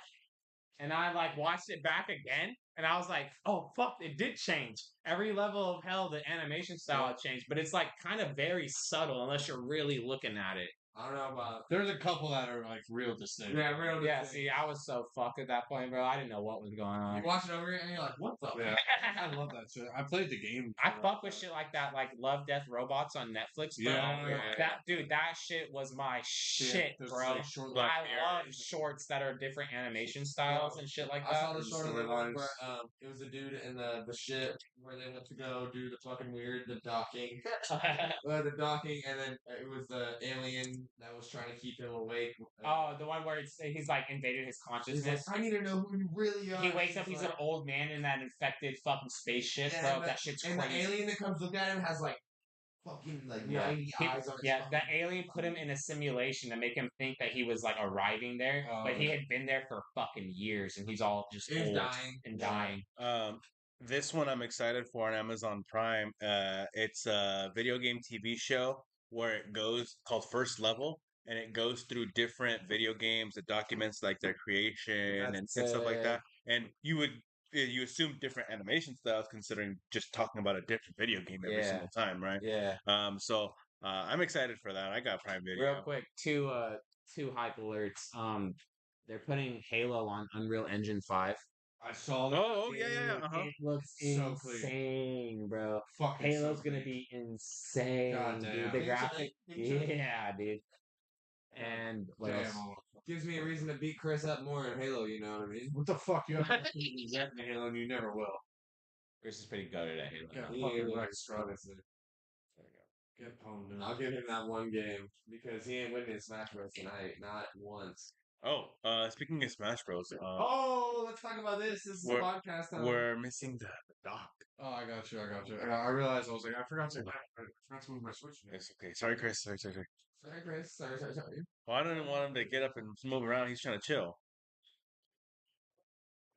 And I like watched it back again, and I was like, "Oh fuck, it did change." Every level of hell, the animation style changed, but it's like kind of very subtle unless you're really looking at it. I don't know about. There's a couple that are like real distinct. Yeah, real. Yeah, distinct. see, I was so fucked at that point, bro. I didn't know what was going on. You watch it over here and you're like, what the? Yeah, I love that shit. I played the game. I fuck with shit like that, like Love, Death, Robots on Netflix, bro. Yeah. That dude, that shit was my shit, there's, bro. like, short I Black love Mirror. shorts that are different animation styles and shit like I that. saw the short of the one storylines. where it was a dude in the ship where they went to go do the fucking weird the docking, the docking, and then it was the alien that was trying to keep him awake. Oh, the one where he's like invaded his He's like, consciousness. I need to know who you really are. He wakes up, He's he's like, an old man in that infected fucking spaceship, Yeah, bro. and That shit's and crazy. the alien that comes look at him has like fucking like 90 eyes on his Yeah, the fucking- alien put him in a simulation to make him think that he was like arriving there, but he had been there for fucking years, and he's all just He's old dying. and Yeah. dying. This one I'm excited for on Amazon Prime. It's a video game TV show where it goes called First Level, and it goes through different video games. It documents like their creation and stuff like that. And you assume different animation styles considering just talking about a different video game every Yeah. single time, right? Yeah. So I'm excited for that. I got Prime Video. Real quick, two hype alerts. They're putting Halo on Unreal Engine 5. I saw that. Oh yeah. Uh-huh. It looks So clean. insane, bro. Fucking Halo's so gonna clean. be insane, God dude. damn. The Picture graphic, it, picture it. yeah, dude. And what Damn. else? Gives me a reason to beat Chris up more in Halo. You know what I mean? What the fuck? You have to resent me, Halo, and you never will. Chris is pretty gutted at Halo. Yeah, Yeah, fucking yeah. right, honestly. Get pwned, dude. I'll give him that one game because he ain't winning Smash Bros tonight, not once. Oh, speaking of Smash Bros. Oh, let's talk about this. This is a we're- podcast time. We're missing the dock. Oh, I got you. I realized I was like, I forgot to move my Switch. It's okay. Sorry, Chris. Sorry. Sorry, Chris. Sorry. Well, I don't want him to get up and move around. He's trying to chill.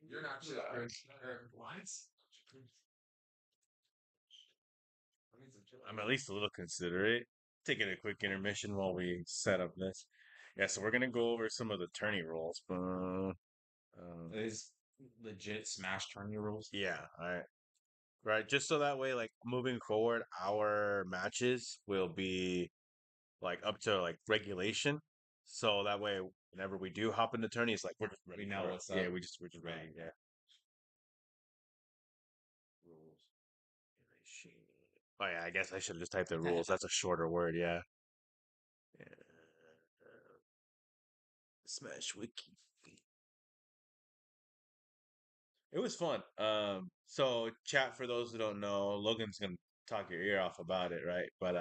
You're not chill, Chris. What? I'm at least a little considerate. Taking a quick intermission while we set up this. Yeah, so we're gonna go over some of the tourney rules. Is legit Smash tourney rules. Yeah, all right. Right, just so that way, like moving forward, our matches will be like up to like regulation. So that way, whenever we do hop in the tourney, it's like we're just ready. We know for it. what's Yeah, up. we're just ready. Yeah. Rules. Oh yeah, I guess I should have just typed the rules. That's a shorter word. Yeah. Smash Wiki. It was fun. So chat for those who don't know, Logan's gonna talk your ear off about it, right? But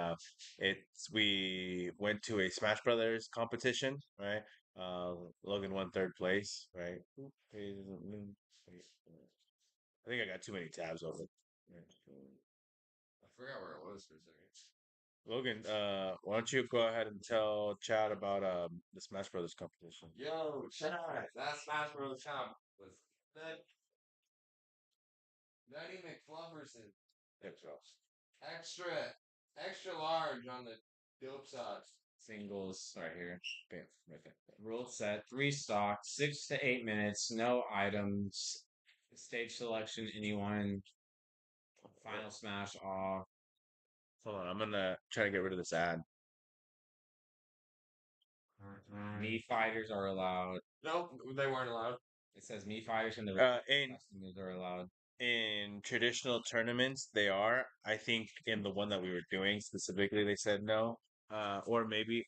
we went to a Smash Brothers competition, right? Logan won third place, right? I think I got too many tabs open. I forgot where it was for a second. Logan, why don't you go ahead and tell chat about the Smash Brothers competition? Yo, chat. That Smash Bros. Comp was Nutty McFlufferson. Extra large on the dope sauce. Singles right here. Bam, right there. Rule set: 3 stocks, 6 to 8 minutes, no items. Stage selection, anyone. Final smash off. Hold on, I'm gonna try to get rid of this ad. Me fighters are allowed. Nope, they weren't allowed. It says me fighters and the In customers are allowed. in traditional tournaments, they are. I think in the one that we were doing specifically, they said no. Or maybe.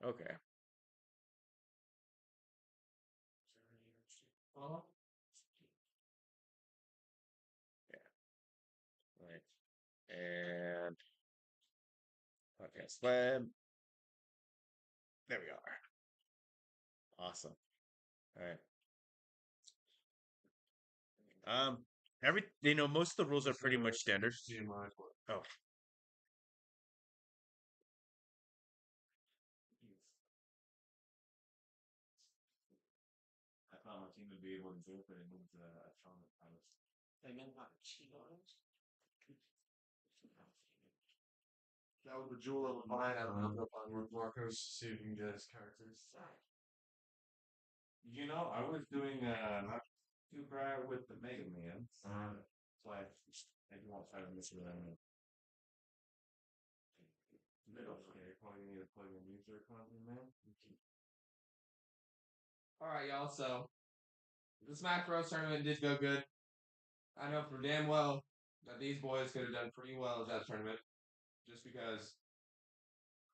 Okay. Right. And podcast web. There we are. Awesome. All right. Most of the rules are pretty much standard. Oh. I thought my team would be able to do it, but it moved Charlotte Palace. They meant not cheat on us. That was the jewel of mine. I don't know if on Marcos to see if you can get his characters. I was doing not too bad with the Mega Man. So I won't try to miss it. Middle player, calling me to play the user content, man. Alright, y'all, so the Smash Bros. Tournament did go good. I know for damn well that these boys could have done pretty well at that tournament. Just because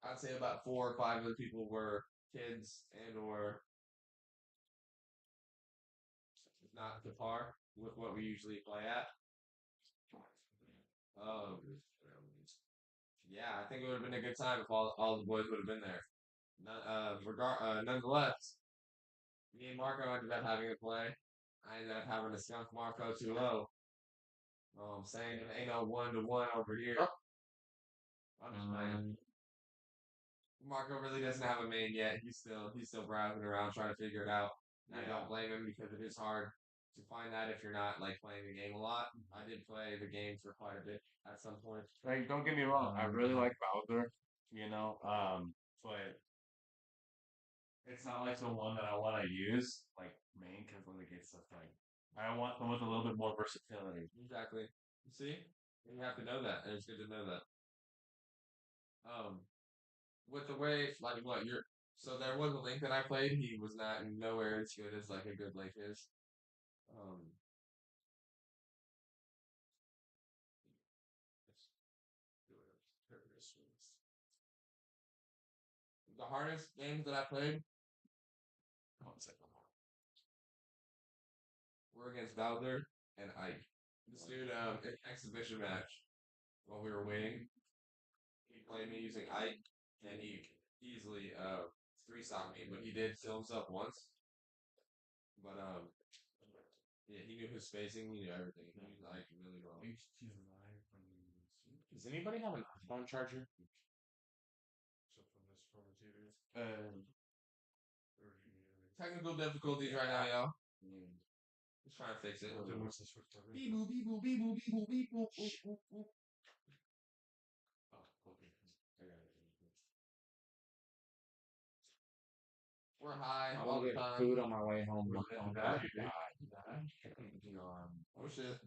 I'd say about 4 or 5 of the people were kids and or not to par with what we usually play at. Yeah, I think it would have been a good time if all the boys would have been there. Nonetheless, me and Marco ended up having to play. I ended up having to skunk Marco 2-0. I'm saying it ain't no 1-1 over here. I'm just playing. Marco really doesn't have a main yet. He's still browsing around trying to figure it out. And I don't blame him because it is hard to find that if you're not like playing the game a lot. I did play the game for quite a bit at some point. Like, don't get me wrong, I really like Bowser, but it's not like the one that I want to use, like main, because when it gets stuff like I want one with a little bit more versatility. Exactly. You see? You have to know that, and it's good to know that. With the way like what you're so there was a Link that I played, he was not nowhere as good as like a good Link is. The hardest games that I played were against Bowser and Ike. This dude, an exhibition match while we were waiting. He played me using Ike, and he easily three-stopped me, but he did kill himself once. But yeah, he knew his spacing, he knew everything. He used Ike really well. Does anybody have an iPhone charger? Technical difficulties right now, y'all. Just trying to fix it. Beep boop, beep boop, beep boop, beep boop, beep boop. We're high all the time. Food on my way home. Oh shit.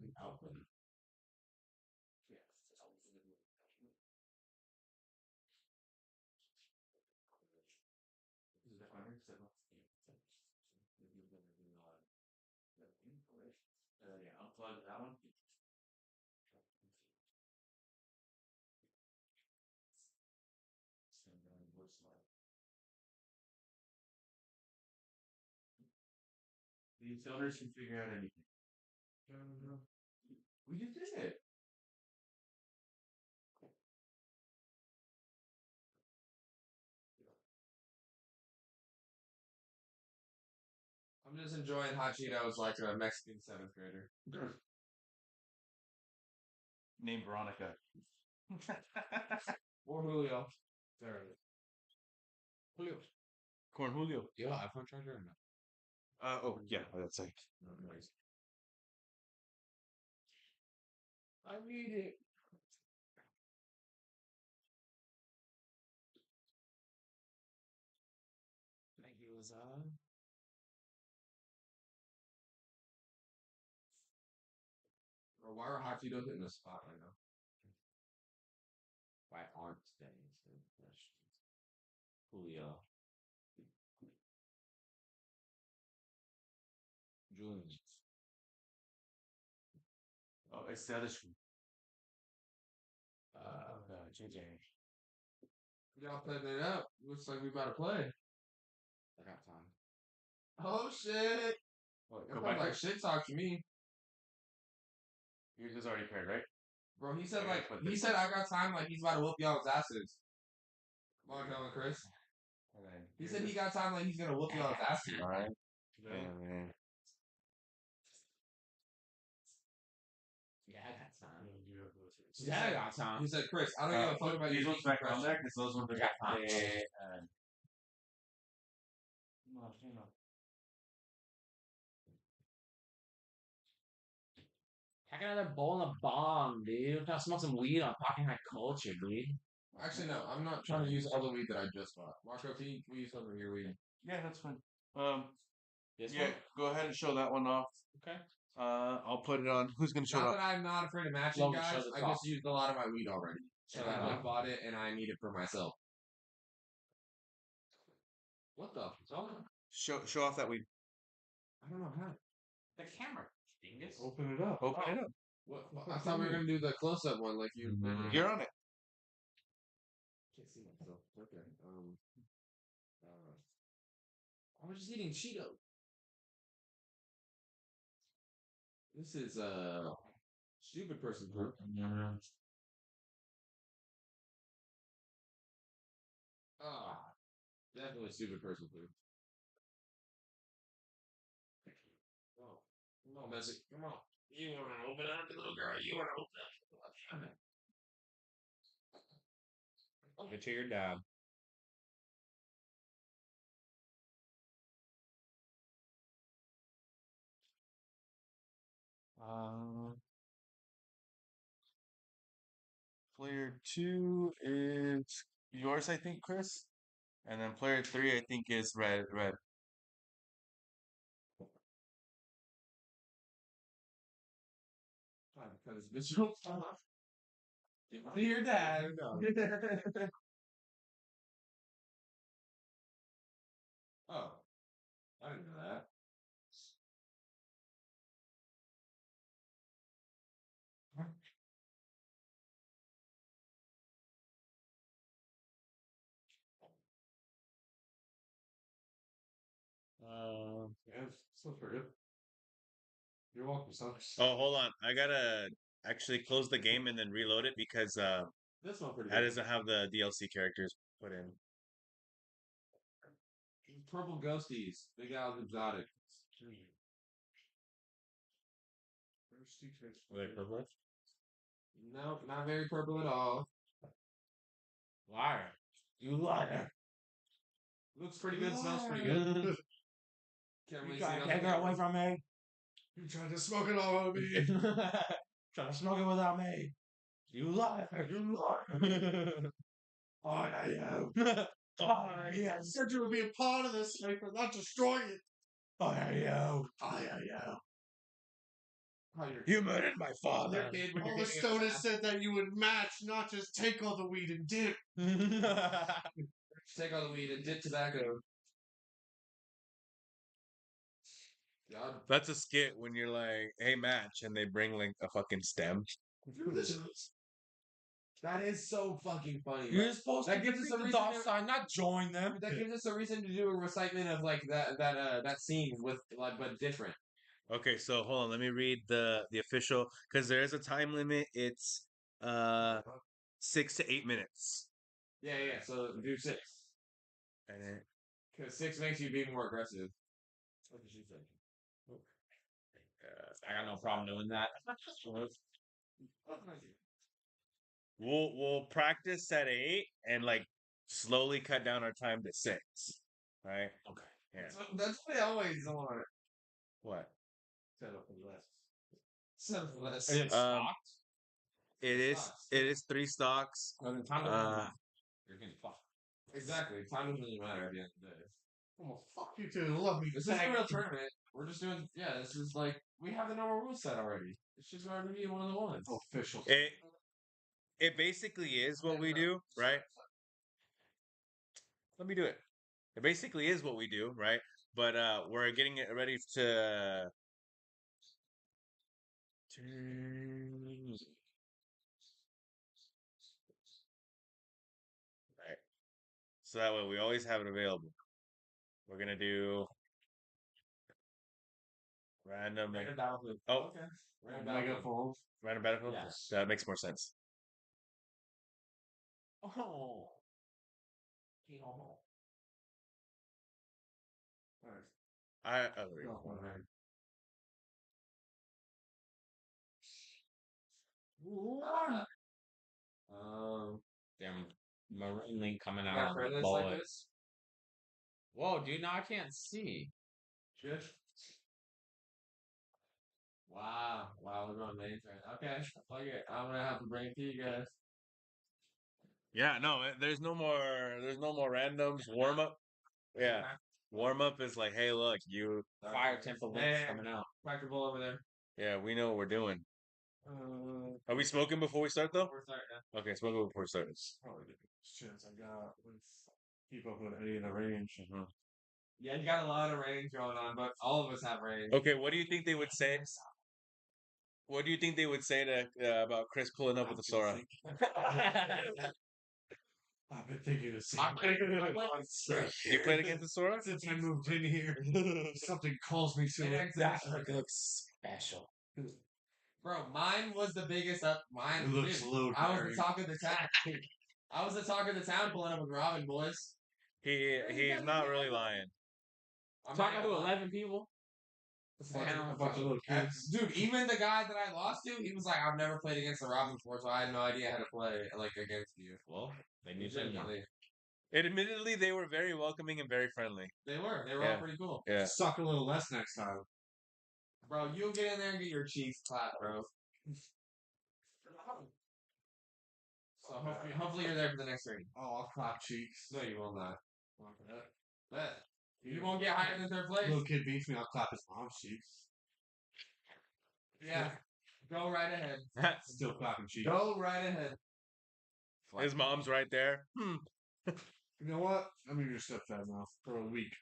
Unplug that one. These owners can figure out anything. We just did it. I'm just enjoying hot Cheetos like a Mexican 7th grader. Named Veronica. Or Julio. There it is. Julio. Corn Julio. Do you have an iPhone charger or no? Oh yeah, that's like. Nice. I need it. Thank you, Lazard. Or why are hot Cheetos in the spot right now? Why aren't they? Julio. Julian. Oh, it's the other screen. JJ. Y'all playing it up. Looks like we about to play. I got time. Oh shit! Go back like shit talk to me. Yours is already paired, right? Bro, he said I got time like he's about to whoop y'all's asses. Come on, Chris. And then He said he got time like he's gonna whoop you on ass. all right. Yeah, man. Yeah, I got time. Yeah, I got time. He said, Chris, I don't give a fuck about These your ones back on question. there because those ones are got time. Pack another bowl and a bomb, dude. I'm trying to smoke some weed on talking high culture, dude. Actually, no, I'm not trying to use all the weed that I just bought. Marco, can you use some of your weed? Yeah, that's fine. This Yeah, one? go ahead and show that one off. Okay. I'll put it on. Who's gonna show it Not off? that I'm not afraid of matching, Logan, show guys. this I off. just used a lot of my weed already. Show And that I just off. bought it and I need it for myself. What the fuck? Show off that weed. I don't know how. The camera, dingus. Open it up. Open it up. What? I thought we were gonna do the close-up one, like you. You're on it. Can't see myself. Okay. I was just eating Cheetos. This is stupid person group. Ah, definitely stupid person food. Oh, come on, Messi. Come on. You want to open up, little girl? You want to open up? Give it to your dad. Player 2 is yours, I think, Chris. And then player 3, I think, is red. Because bitch, don't stop. Give it to your dad. Oh, I didn't know that. Yeah, so pretty good. You're welcome, son. Oh, hold on. I gotta actually close the game and then reload it because This one pretty that good. doesn't have the DLC characters put in. Purple ghosties. Big Al's exotic. Were they purple? No, not very purple at all. Liar. You liar. Looks pretty good. Smells pretty good. Can't really see it on the Take her camera. away from me. You tried to smoke it all over me. Trying to smoke it without me. You liar. You liar. I am. I You said you would be a part of this, but not destroying it. am. I am. Oh, You murdered my father. your kid when All you're the getting stoners said that you would match, not just take all the weed and dip. Take all the weed and dip tobacco. God. That's a skit when you're like, "Hey, match," and they bring like a fucking stem. That is so fucking funny. You're supposed That to gives us be a the reason dark to- side, not join them. That gives us a reason to do a recitement of like that scene with like but different. Okay, so hold on. Let me read the official because there is a time limit. It's 6 to 8 minutes. Yeah. So do 6. And then, Because 6 makes you be more aggressive. What did you think? I got no problem doing that. we'll practice at 8 and like slowly cut down our time to 6. Right? Okay. Yeah. That's what I always want. What? Set up less. Set up less. Is it stocked? It is 3 stocks. Well, then time doesn't matter. You're getting fucked. Exactly. Time doesn't really matter at the end of the day. Oh, fuck you two. Love me. This isn't a real tournament. We're just doing, this is like, we have the normal rule set already. It's just going to be one of the ones. Official. It basically is what we do, right? Let me do it. It basically is what we do, right? But we're getting it ready to right. So that way we always have it available. We're gonna do random. Random battlefield. Oh, Okay. Random battlefield. random battlefield. Yes. That makes more sense. Oh. There you go. Damn maroon link coming got out of furthest the like bullet. this? Whoa, dude, now I can't see. Good. Wow. Wow, we're going main turn. Okay, fuck it. I'm gonna have to bring it to you guys. Yeah, no, there's no more. There's no more randoms. Warm up. Yeah, warm up is like, hey, look, you. Fire temple links coming out. Crack the ball over there. Yeah, we know what we're doing. Are we smoking before we start though? We're starting now. Okay, smoking before we start. Probably the biggest chance I got with keep up with any of the range. Yeah, you got a lot of range going on, but all of us have range. Okay, what do you think they would say? What do you think they would say to about Chris pulling up with a Sora? I've been thinking the same thing. You played against the Sora? Since I moved in here, something calls me to it. That looks special. Bro, mine was the biggest up. Mine. It looks dude, low I was carry. the talk of the town. I was the talk of the town pulling up with Robin, boys. He's not really lying. I'm Talking not to gonna lie. 11 people. A bunch of little kids. Dude, even the guy that I lost to, he was like, "I've never played against the Robin before, so I had no idea how to play like against you." Well, they knew something. Legitimately. Admittedly, they were very welcoming and very friendly. They were all Yeah. pretty cool. Yeah. Suck a little less next time. Bro, you'll get in there and get your cheeks clapped, bro. So hopefully you're there for the next raid. Oh, I'll clap cheeks. No, you will not. Bet. You won't get higher than third place. Little kid beats me, I'll clap his mom's cheeks. Yeah. Go right ahead. Still clapping cheeks. Go right ahead. His mom's right there. You know what? I'm gonna be your stepdad now for a week.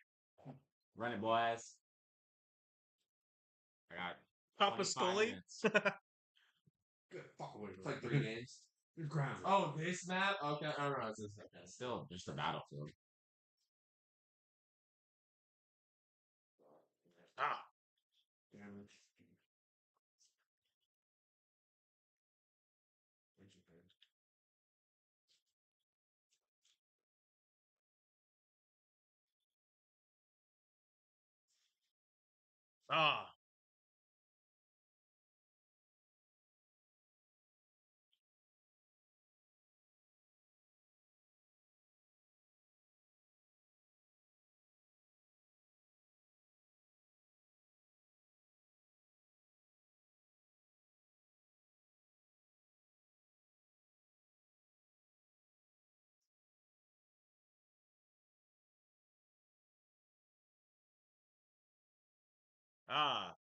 Run it, boys. I got Papa 25 Scully. minutes. Get the fuck away It's from like me. 3 games. You're grounded. Oh, this map? Okay, I don't know. It's this okay. Still just a battlefield. Ah. Damn it. Ah. Ah.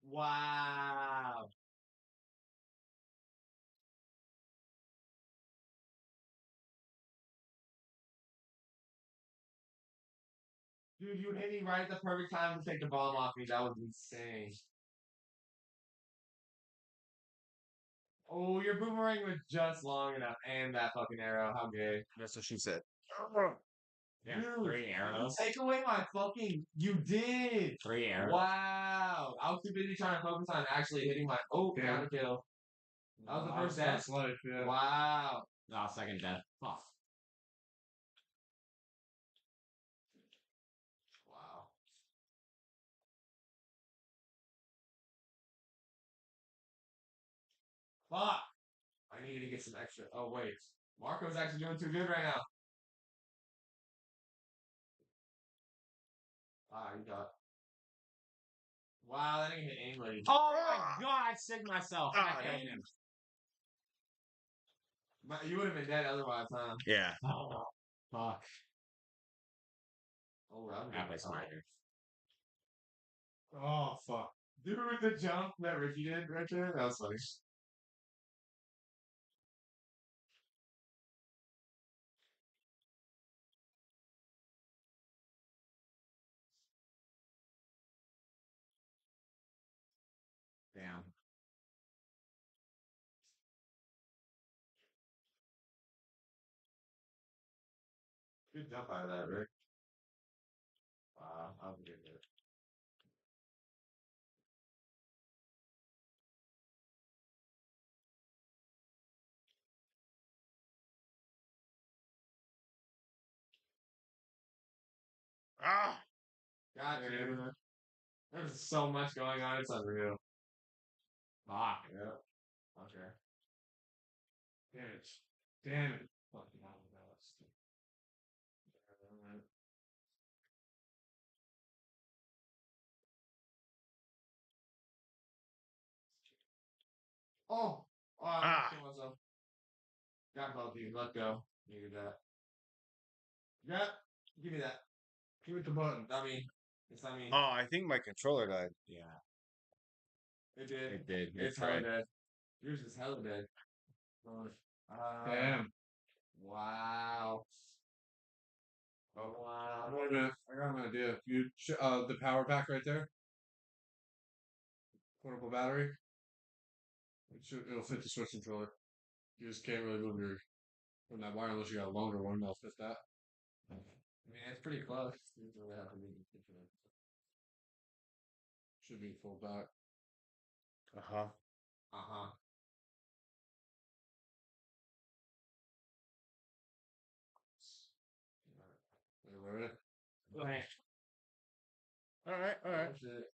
Wow. Dude, you hit me right at the perfect time to take the bomb off me. That was insane. Oh, your boomerang was just long enough. And that fucking arrow. How gay. That's what she said. Yeah, Dude, 3 arrows. Take away my fucking. You did. 3 arrows. Wow. I was too busy trying to focus on actually hitting my. Oh, Damn. got a kill. That was the first death. First life, yeah. Wow. Oh, second death. Fuck. Wow. Fuck. I needed to get some extra. Oh, wait. Marco's actually doing too good right now. Ah, you got. Wow, that didn't hit anybody. Oh my god, I sick myself. Ah, I hate him. You would have been dead otherwise, huh? Yeah. Oh, fuck. Oh, I'm I play smarter. Oh, fuck. Dude, the jump that Ricky did right there, that was funny. Damn. Good jump out of that, Rick. Wow, I'm good there. Ah! Gotcha. There's so much going on. It's unreal. Fuck. Yeah. Okay. Damn it. Damn it. Fucking hell, that was stupid. Oh! Oh, I Ah. kill myself. Got both of you. Let go. Needed that. Yeah. Give me that. Give it the button. Not me. It's not me. Oh, I think my controller died. Yeah. It did. It did. It's hella dead. Yours is hella dead. Damn. Wow. Oh, wow. Wait a minute. I got an idea. The power pack right there. Portable battery. It'll fit the Switch controller. You just can't really move from that wire unless you got a longer one. That'll fit that. I mean, it's pretty close. You don't really have to move the kitchen. Should be full back. Uh-huh. Uh-huh. You ready? Okay. All right, all right. Oh, shit.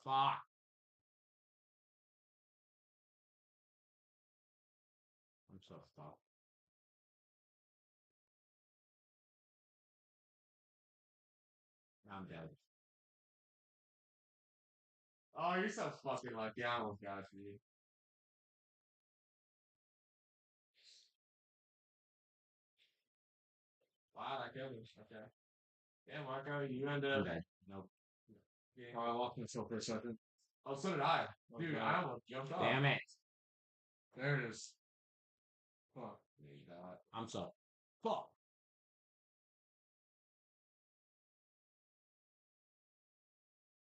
Fuck. I'm so stuck. I'm dead. Oh, you're so fucking lucky. I almost got you. Wow, that killed me. Okay. Yeah, Marco, you end I'm up. dead. Nope. Yeah. Oh, I lost myself for a second. Oh, so did I. Dude, Okay. I almost jumped off. Damn it. There it is. Fuck. Yeah, you got it. I'm so. Fuck.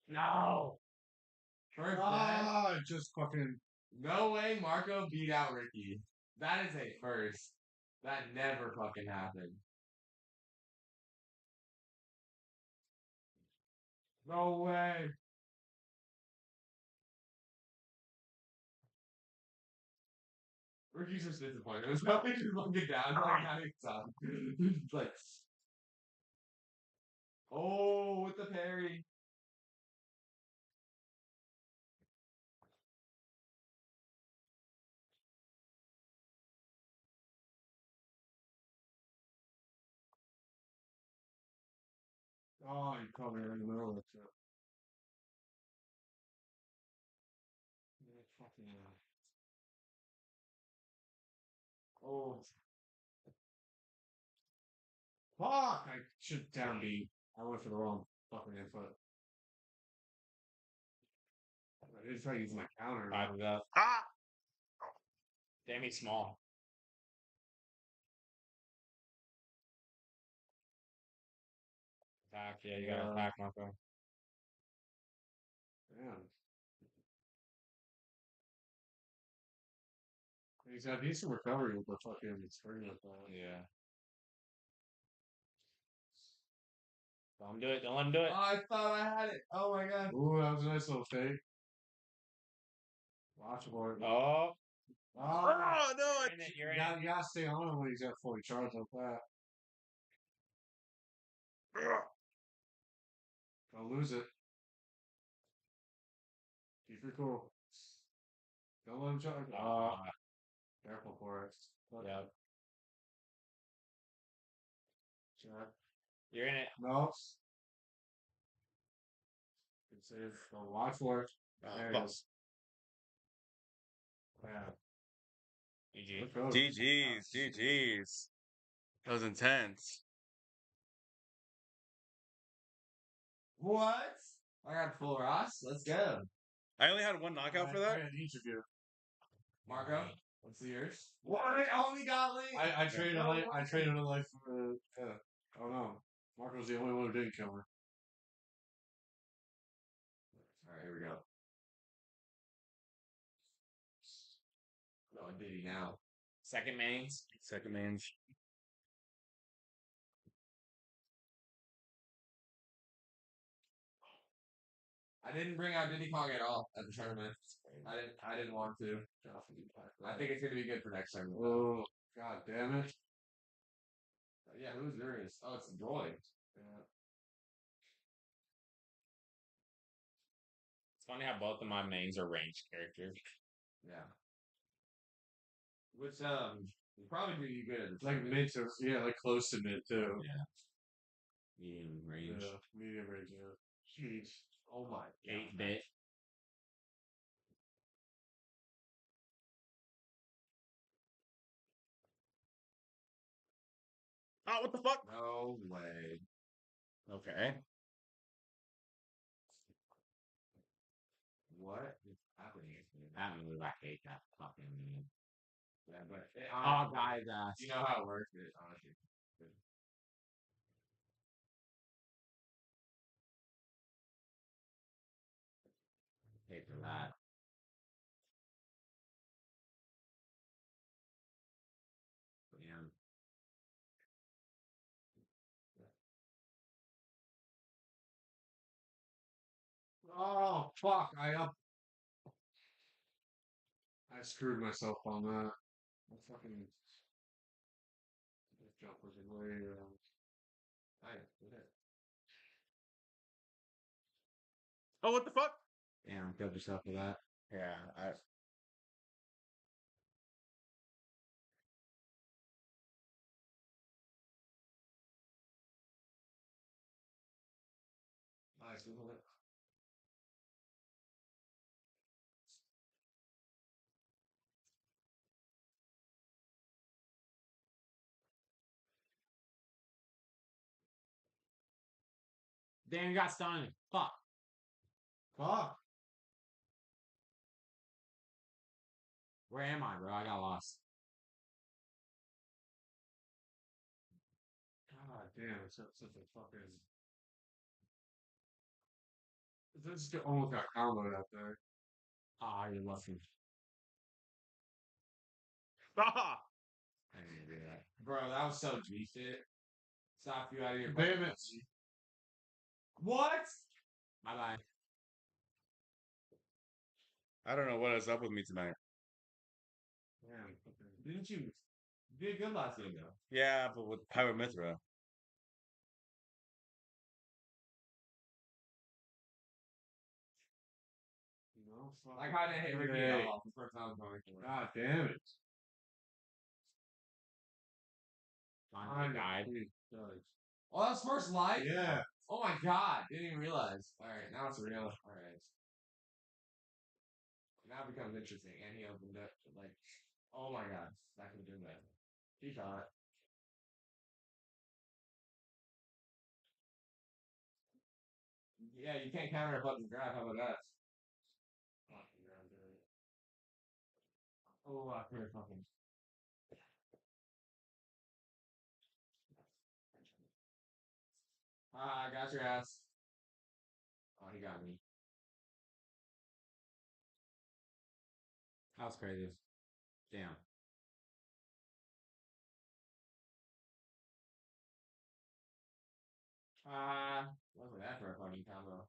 No. First death? Ah, just fucking. No way Marco beat out Ricky. That is a first. That never fucking happened. No way. Ricky's just disappointed. It was probably just looking down, like having some. He's like, oh, with the parry. Oh, you caught me right in the middle of it. Yeah, fucking. Oh, Fuck! I should down B. I went for the wrong fucking input. I did try to use my counter. Five of that. Ah! Damn, he's small. Attack. Yeah, you gotta attack, Marco. Damn. He's got decent recovery with the fucking spring like that. Yeah. Don't let him do it. Don't let him do it. oh, I thought I had it. Oh my god. Ooh, that was a nice little fake. Watch for it. Oh. Oh, Oh, no! You're in it. You're in it. you gotta stay on him when he's got fully charged like that. Don't lose it. Keep your cool. Don't let him charge. Careful for it. Yeah. Check. You're in it. No. Good save. Don't watch for it. There it is. Yeah. GG. Look over. GG's, GG's. That was intense. What? I got full Ross. Let's go. I only had one knockout for that. I had each of you. Marco, what's yours? What? I only got Link. I traded a life. I traded a life for. Yeah. Oh no. Marco's the only one who didn't kill her. Alright, here we go. Oh, did he now? Second mains. Second mains. I didn't bring out Diddy Kong at all at the tournament. I didn't want to. I think it's gonna be good for next time. Oh, god damn it. Yeah, who's yours? Oh, it's the droid. Yeah. It's funny how both of my mains are ranged characters. Yeah. Which would probably do you good. It's like mid to, yeah, like close to mid too. Yeah. Medium range. Yeah, medium range, yeah. Jeez. Oh my. 8-bit. Oh, what the fuck? No way. Okay. What is happening? That move, I hate that fucking move. Yeah, but Oh, guys, you know how it works. It honestly. hate for that. Yeah. Oh, fuck. I screwed myself on that. I fucking. This jump was way. Nice. Good. Oh, what the fuck? Damn, killed yourself for that. Yeah, I. Nice, isn't it? Damn, you got stunned. Fuck. Fuck. Where am I, bro? I got lost. God damn, it's such a fucking. This almost got comboed out there. Ah, you're lucky. Ah! I didn't do that. Bro, that was so G shit. Stop you out of your. Damn it. What? Bye bye. I don't know what is up with me tonight. Damn. Didn't you? You did good last game though. Yeah, but with Pyramithra. You know, fuck. I kind of hit Ricky Hey. off the first time I was going for it. God damn it. Finally died. Oh, that was first life? Yeah. Oh my god, didn't even realize. Alright, now it's real. Alright. Now it becomes interesting. And he opened it. Like, oh my god, that could do that. He shot. Yeah, you can't counter a button grab. How about that? Oh, I could have fucking. Ah, I got your ass. Oh, he got me. That was crazy. Damn. Wasn't that for a fucking combo?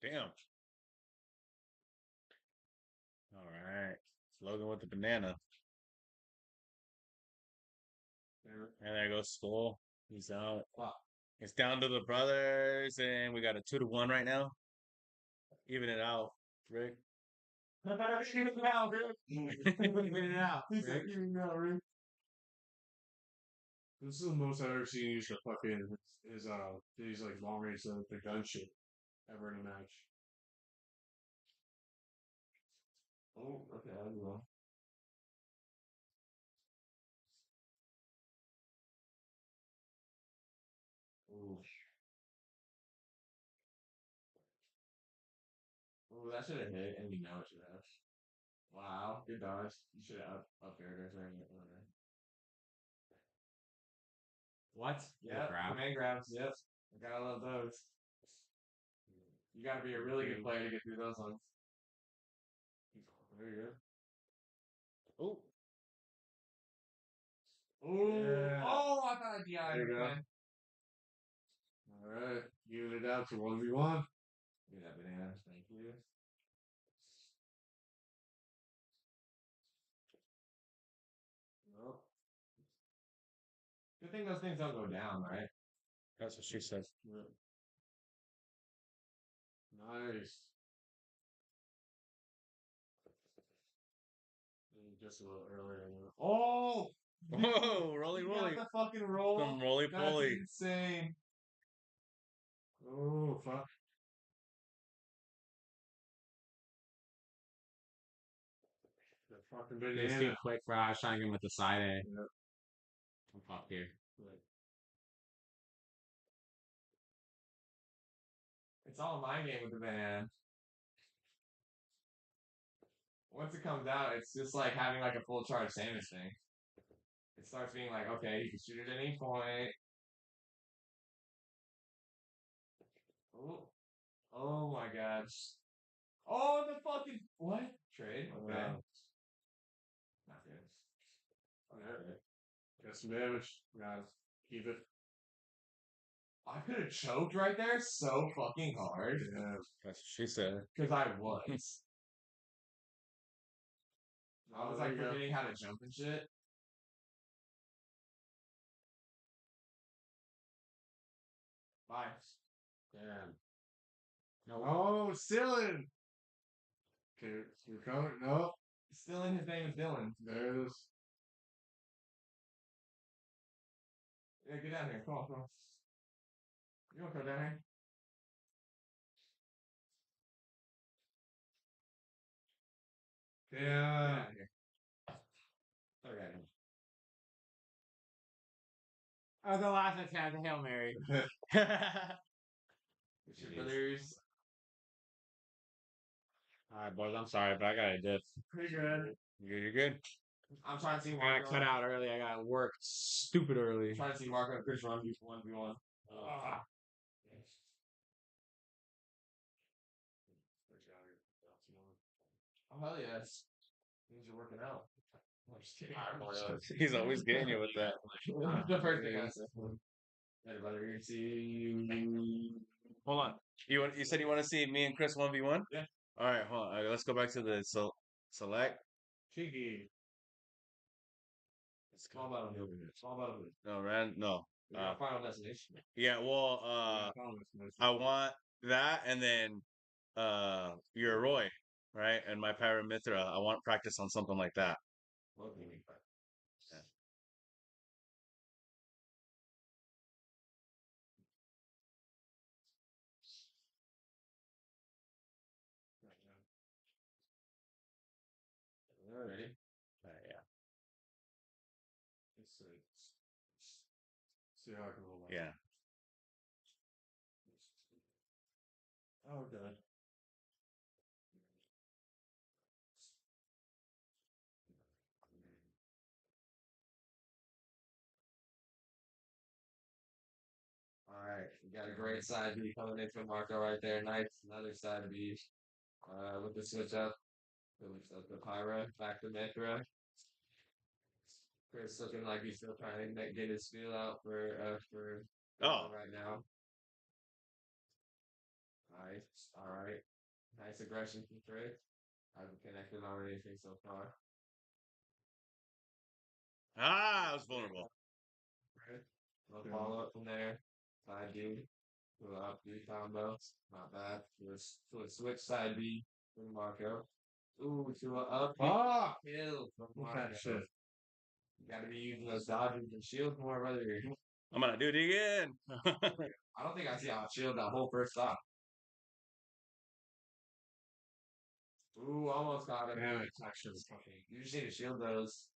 Damn. All right. Logan with the banana. And there goes Skull. He's out. Wow. It's down to the brothers, and we got a 2-1 right now. Even it out, Rick. Even it out, Rick. Even it out, Rick. Even now, Rick. This is the most I've ever seen use the fucking these like long range the gun shit ever in a match. Oh, okay, I will. Ooh. Ooh, that should have hit, and you know it should have. Wow, good dodge. You should have up air there. What? Yeah, Grab. command grabs. Yep, I gotta love those. You gotta be a really good player to get through those ones. There you go. Oh. Oh, Yeah. oh, I thought I'd be out There you of go. man. Alright, give it out to 1v1. Give me that banana. Thank you. Well, good thing those things don't go down, right? That's what she said. Nice. Just a little earlier. Oh! Whoa, roly He roly. got the fucking roll. Some roly That's poly. insane. Oh, fuck. The fucking It was too banana. quick, bro. I was trying to get him with the side A. Yep. I'm fucked here. It's all a mind game with the banana. Once it comes out, it's just like having like a full charge Samus thing. It starts being like, okay, you can shoot at any point. Oh, oh my gosh. Oh, the fucking what? Trade? Okay. Wow. Not good. Alright. Got some damage. Gotta keep it. I could have choked right there so fucking hard. Yeah. That's what she said. Because I was. I was There like you go. forgetting how to jump and shit. Bye. Damn. No. Oh, still in. Okay, you're coming. No, Still in his name is Dylan. there it is. Yeah, get down here. Come on, come on. You want to come down here? Get Yeah. down here. Okay. Oh, the last attempt, Hail Mary. It's your brothers. Alright, boys, I'm sorry, but I got a dip. Pretty good. You're good. I'm trying to see I Marco. got cut out early. I got work stupid early. I'm trying to see Marco and Chris run 1v1. Ah. Oh, hell yes. Means you're working out. I'm just kidding. He's always getting you with that. The first thing I said. Hey, brother, you see. Hold on. You said you want to see me and Chris 1v1? Yeah. All right, hold on. All right, let's go back to the select. Cheeky. Small battle here. Small battle here. No, Rand. No. We got Final Destination. Yeah. Well, I want that, and then your Roy, right, and my Paramithra. I want practice on something like that. What do you mean by Yeah. Alrighty. Yeah. Let's see how I can roll that. Yeah. Oh, good. Alright, we got a great side B coming in from Marco right there. Nice, another side B. With the switch up. Switch up the Pyra, back to Mithra. Chris looking like he's still trying to get his feel out for Oh. right now. Nice, alright. Nice aggression from Chris. Haven't connected on anything so far. Ah, I was vulnerable. No follow up from there. Side B. To a up B combo. Not bad. To a switch side B from Marco. Ooh, to a up B Ah! kill from Look Marco. at that shit. You gotta be using those dodges and shields more, brother. I'm gonna do it again. I don't think I see how shield that whole first stop. Ooh, almost got him. Damn it, actually fucking. You just need to shield those.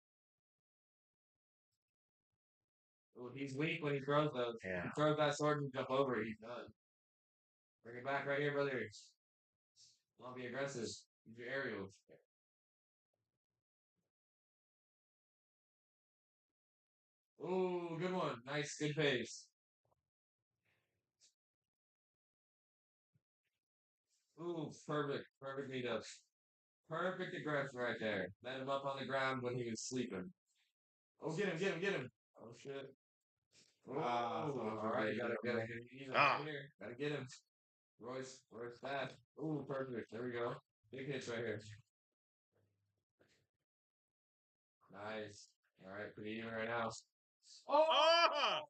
Ooh, he's weak when he throws those. Yeah. He throws that sword and jump over, he's done. Bring it back right here, brother. Don't be aggressive. Use your aerials. Ooh, good one. Nice, good pace. Ooh, perfect. Perfect meetup. Perfect aggression right there. Met him up on the ground when he was sleeping. Oh, get him, get him, get him. Oh, shit. Oh, all right. Gotta get him. He's right here. Gotta get him. Royce fast. Ooh, perfect. There we go. Big hits right here. Nice. All right, pretty even right now. Oh!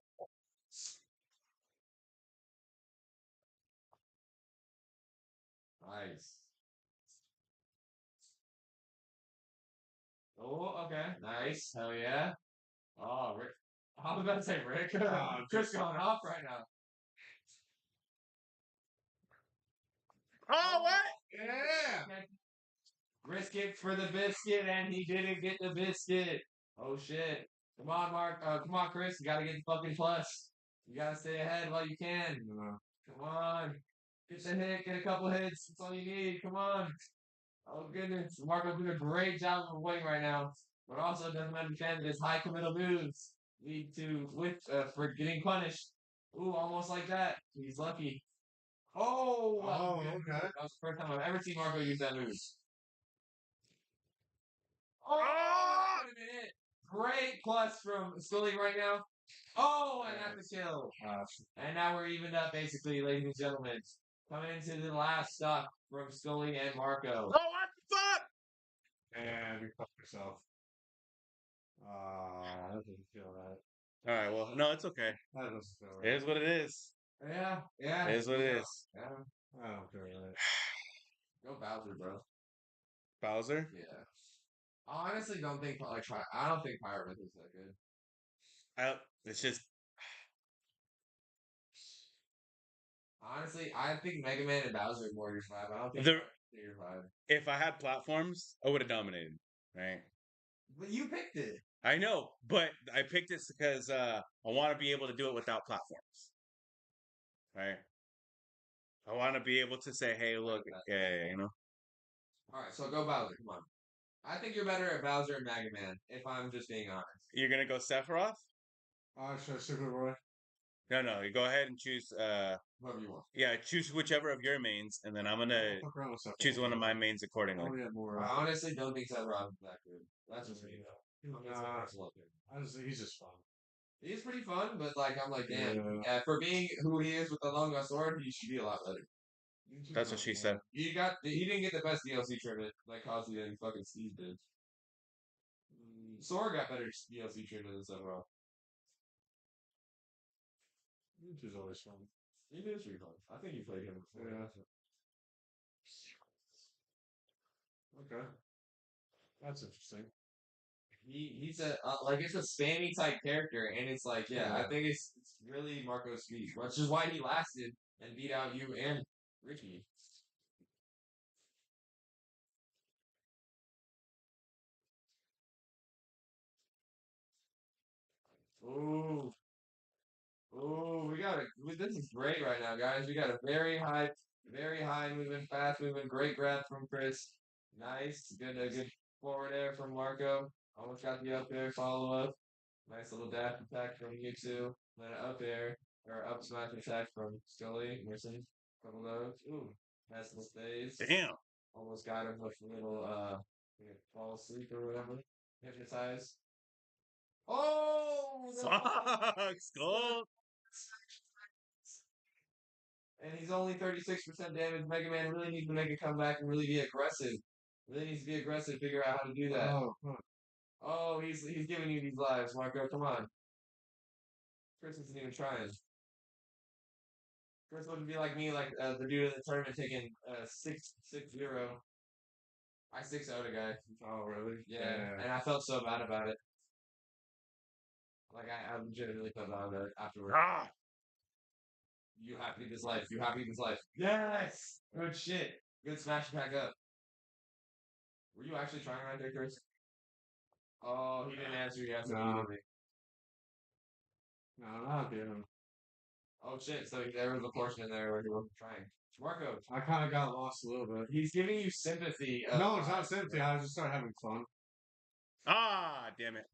Nice. Oh, okay. Nice. Hell yeah. Oh, Rick. I was about to say Rick. Chris going off right now. Oh, what? Yeah. Risk it for the biscuit, and he didn't get the biscuit. Oh shit! Come on, Mark. Come on, Chris. You gotta get the fucking plus. You gotta stay ahead while you can. Come on. Get the hit. Get a couple hits. That's all you need. Come on. Oh goodness, Marco's doing a great job of winning right now, but also doesn't understand that his high committal moves lead to for getting punished. Ooh, almost like that. He's lucky. Oh, Okay. that was the first time I've ever seen Marco use that move. Oh, Ah! wait a minute. Great plus from Scully right now. Oh, and that's the kill. And now we're evened up, basically, ladies and gentlemen. Coming into the last stop from Scully and Marco. Oh, what the fuck? And you fucked yourself. That doesn't feel right. All right. Well, no, it's okay. That doesn't feel It right. is what it is. Yeah. It is what it is. Yeah. I don't feel right. Go Bowser, bro. Bowser. Yeah. I honestly don't think, I don't think Pyramid is that good. It's just Honestly, I think Mega Man and Bowser are more your vibe. I don't think the they're your vibe. if I had platforms, I would have dominated. Right. But you picked it. I know, but I picked this because I want to be able to do it without platforms. Right. I want to be able to say, "Hey, look, yeah, you know." Alright, so go Bowser. Come on. I think you're better at Bowser and Mega Man, if I'm just being honest. You're gonna go Sephiroth? Should I stick with Roy? No. You go ahead and choose. Whoever you want. Yeah, choose whichever of your mains, and then I'm gonna Fuck around with choose one of my mains I accordingly. want to get more. I honestly don't think Sephiroth is that good. That's just me, though. I mean, it's my Nah. personal opinion. He's just fun. He's pretty fun, but I'm like, damn. Yeah. For being who he is with the long sword, he should be a lot better. That's what she said. He didn't get the best DLC treatment like Kazuya and fucking Steve did. Sora got better DLC treatment than Sephiroth. Which is always fun. He is pretty fun. I think you played him before. Yeah. Okay. That's interesting. He's a it's a spammy type character, and it's like I think it's really Marco's speed, which is why he lasted and beat out you and Ricky. Ooh, this is great right now, guys. We got a very high moving, fast moving, great grab from Chris. Nice, good forward air from Marco. Almost got the up air follow up. Nice little dash attack from you two. Then up air or up smash attack from Scully. Missing a couple of those. Ooh, nice little stays. Damn. Almost got him with a little fall asleep or whatever. Hypnotize. Oh, no. Fuck, Skull. And he's only 36% damage. Mega Man really needs to make a comeback and really be aggressive. Really needs to be aggressive. Figure out how to do that. Oh, he's giving you these lives, Marco. Come on. Chris isn't even trying. Chris wouldn't be like me, like the dude in the tournament taking 6-0. I 6-0'd a guy. Oh, really? Yeah, and I felt so bad about it. Like I legitimately felt bad about it afterwards. You happy this life. You happy this life. Yes! Good shit. Good smash back up. Were you actually trying right there, Chris? Oh, he didn't answer yes immediately. No, not him. Oh shit, so there was a portion in there where he wasn't trying. Marco. I kind of got lost a little bit. He's giving you sympathy. No, it's not sympathy. I just started having fun. Damn it.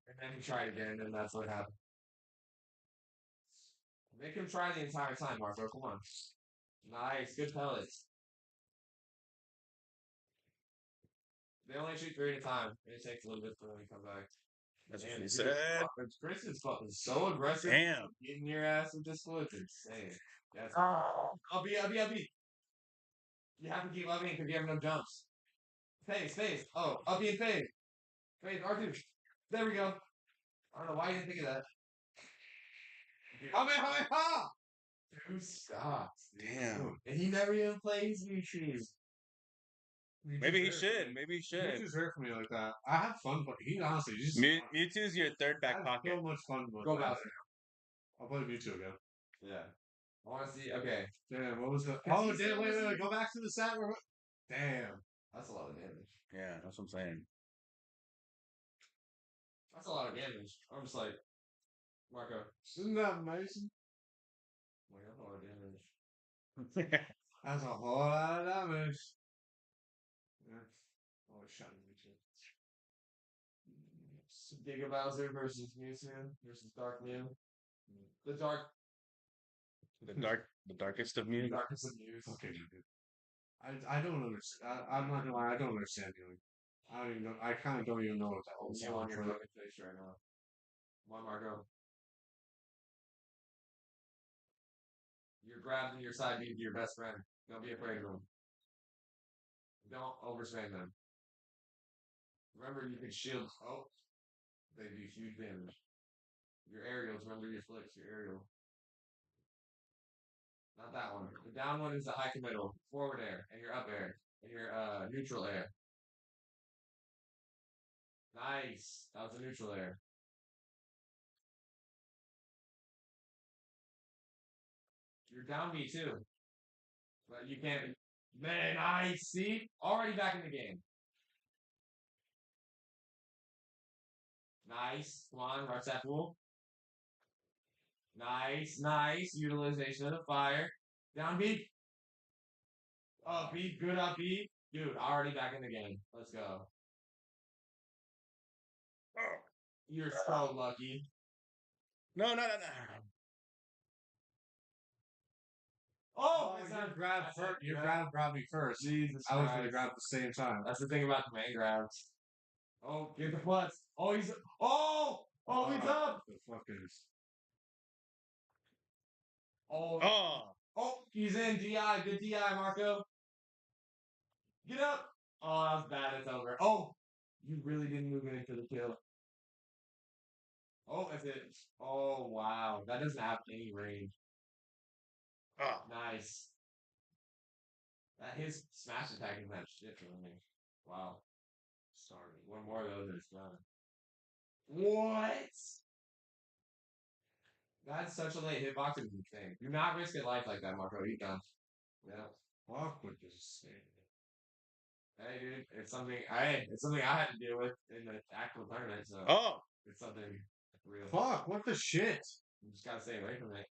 And then he tried again, and that's what happened. Make him try the entire time, Marco. Come on. Nice. Good pellets. They only shoot 3 at a time. It takes a little bit for them to come back. That's Man, what he dude, said. Chris is fucking so aggressive. Damn. Getting your ass with this foot. It's insane. That's I'll be. You have to keep upping because you have no jumps. Phase. Oh, uppy and phase. Phase, R2. There we go. I don't know why you didn't think of that. Ha! Two stops. Damn. And he never even plays Mewtwo. Maybe he should. Maybe he should. Mewtwo's hurt for me like that. I have fun, but he honestly just Mewtwo's your third I back have pocket. so much fun with Go that. Bowser. I'll play Mewtwo again. Yeah. I want to see. Okay. Damn, what was it? Because Oh, he's damn, still wait. missing- Go back to the set. Damn. That's a lot of damage. Yeah, that's what I'm saying. That's a lot of damage. I'm just like, Marco. Isn't that amazing? Like, that's a lot of damage. That's a whole lot of damage. Yeah. Oh, shut Mewtwo. Giga Bowser versus Mewtwo versus Dark Mew. The the darkest of Mew. darkest of Mews. Okay, dude. I don't understand. I'm not gonna lie. I don't understand you. I don't even know. I kind of don't even know what that whole Mew on song your for. fucking face right now. Come on, Marco. You're grabbing your side beat to your best friend. Don't be afraid of them. Don't overspend them. Remember, you can shield. Oh, they do huge damage. Your aerials, remember your flicks, your aerial. Not that one. The down one is the high committal, forward air, and your up air, and your neutral air. Nice. That was a neutral air. You're down me too. But you can't. Man, nice. See? Already back in the game. Nice. Come on, rush that fool. Nice. Utilization of the fire. Down B. Up B. Good up B. Dude, already back in the game. Let's go. You're so lucky. No. Oh, You it's not grabbed that's first. it. You Yeah. grabbed me first. Jesus I was gonna Christ. grab at the same time. That's the thing about command grabs. Oh, get the plus. Oh, he's. Oh, he's up. The fucking. Oh, He's in. DI. Good DI, Marco. Get up. Oh, that was bad. It's over. Oh, you really didn't move in for the kill. Oh, that's it. Oh, wow. That doesn't have any range. Nice. His smash attack is that shit for me. Wow. Sorry. One more of those and it's done. What? That's such a late hitbox. It's insane. Do not risk your life like that, Marco. You're done. Yeah. Fuck with this thing. Hey, dude. It's something I had to deal with in the actual tournament, so it's something real. Fuck! What the shit? You just gotta stay away from it.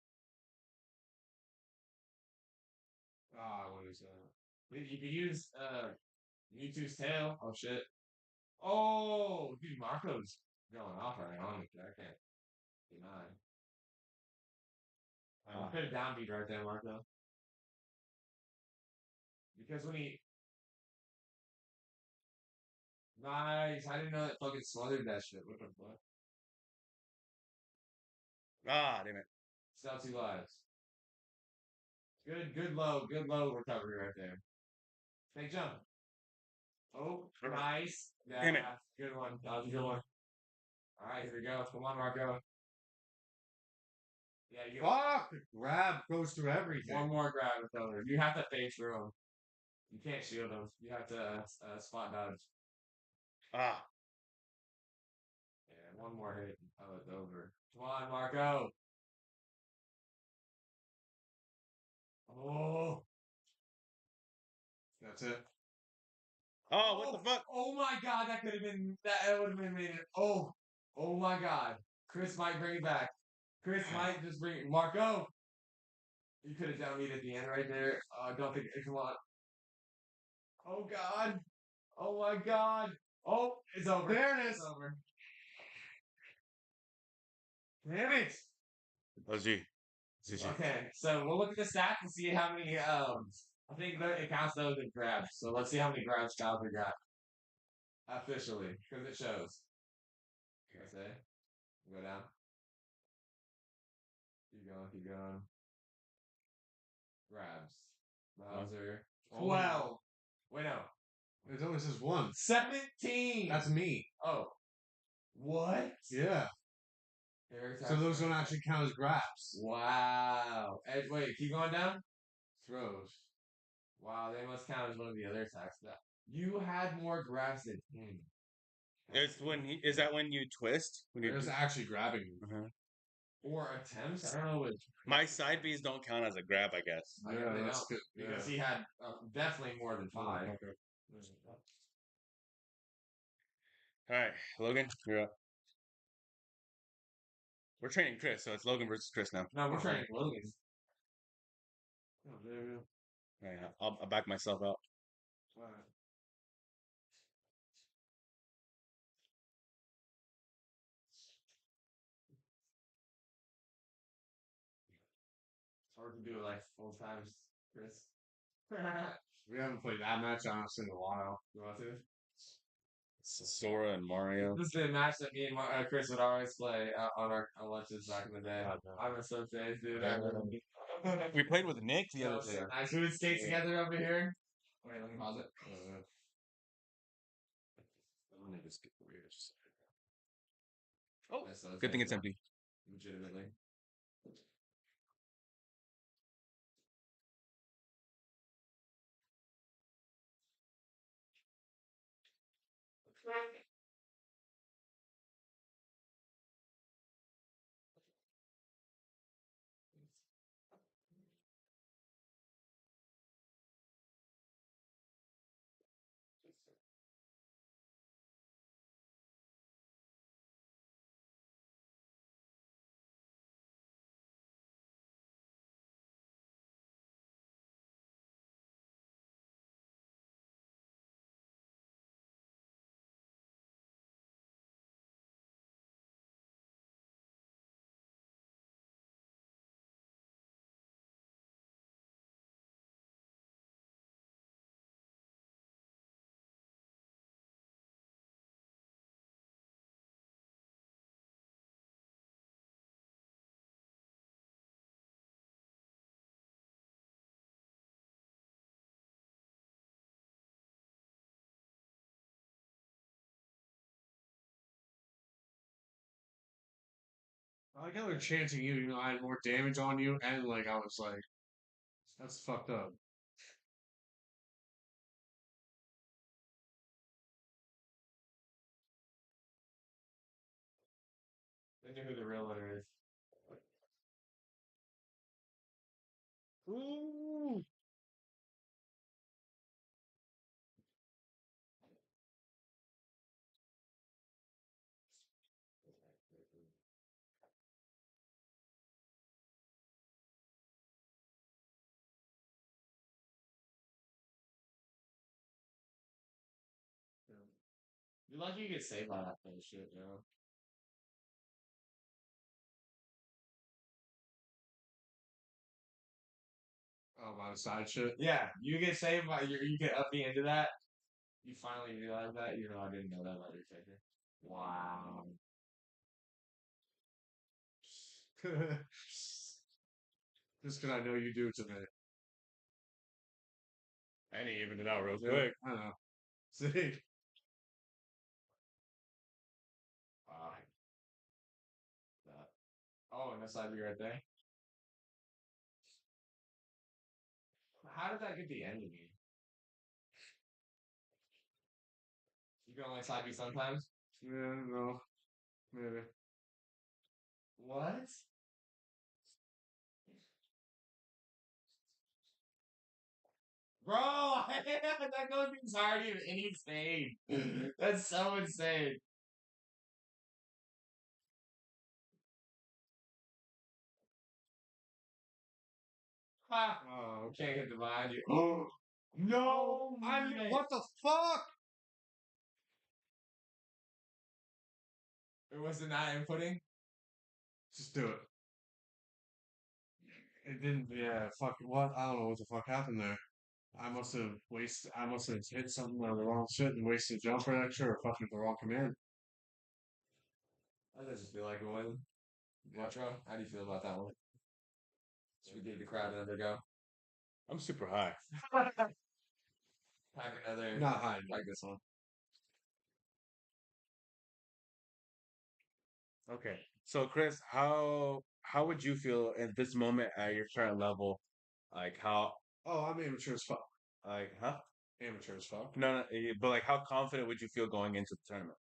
Ah, what is that? You could use Mewtwo's tail. Oh shit. Oh, dude, Marco's going off right now. I can't deny. I could have downbeat right there, Marco. Because when he nice, I didn't know that fucking smothered that shit. What the fuck? Damn it. Still 2 lives. Good low recovery right there. Fake jump. Oh, nice. Yeah, Damn it. good one. That was a good one. Alright, here we go. Come on, Marco. Yeah, you Fuck! Grab goes through everything. one more grab with over. You have to face through him. You can't shield him. You have to spot dodge. Yeah, one more hit. Oh, it's over. Come on, Marco. Oh. That's it. Oh, what the fuck? Oh my god, that could have been that would have been made it. Oh my god. Chris might bring it back. Chris might just bring it. Marco. You could have down at the end right there. I don't think come on. Oh god. Oh my god. Oh, it's over. There it is. It's over. Damn it! Oh, G. Okay, so we'll look at the stats and see how many I think that it counts those as grabs. So let's see how many grabs Chowder got. Officially, because it shows. I say, go down. Keep going, keep going. Grabs. Bowser. 12. Wait, no. It only says 1. 17. That's me. Oh. What? Yeah. So those don't actually count as grabs. Wow. Wait, keep going down? Throws. Wow, they must count as one of the other attacks. You had more grabs than him. It's when is that when you twist? When you It's actually grabbing you. Or attempts? I don't know what. My side B's don't count as a grab, I guess. I guess Yeah, they that's don't, good. because Yeah. he had definitely more than 5. Okay. All right, Logan, you're up. We're training Chris, so it's Logan versus Chris now. No, we're training Logan. Oh, there you go. All right, I'll back myself out. Alright. It's hard to do it like full times, Chris. We haven't played that match honestly in a while. You want to? Sora and Mario. This is the match that me and Chris would always play on our lunches back in the day. I miss those days, dude. We played with Nick the other day. Nice. We would stay together over here. Wait, let me pause it. Let me just get weird. Oh, Good thing it's empty. Legitimately. I like how they're chanting you, I had more damage on you, and like I was like, that's fucked up. They knew who the real winner is. Ooh. You're lucky you get saved by that kind of shit, you know? Oh, by the side shit. Yeah, you get saved by you get up the end of that. You finally realize that. You know, I didn't know that about your character. Wow. Just because I know you do it to me. I didn't even it out real Yeah, quick. I know. See? Wow. That. Oh, and that's be right there. How did that get the end of me? You can only side me sometimes? Yeah, no. Maybe. What? Bro, that goes the entirety of any stage. That's so insane. Ha! Oh, okay. Can't hit the behind you. Oh no! What the fuck? Or was it not inputting? Just do it. It didn't, yeah, fuck, what? I don't know what the fuck happened there. I must have hit something on the wrong shit and wasted jumper extra or fucking the wrong command. I just feel like going. Retro, how do you feel about that one? Should we give the crowd another go? I'm super high. Pack another. Not high, Like this one. Okay. So Chris, how would you feel at this moment at your current level? Like how Oh, I'm amateur as fuck. like huh? Amateur as fuck. No, but like how confident would you feel going into the tournament?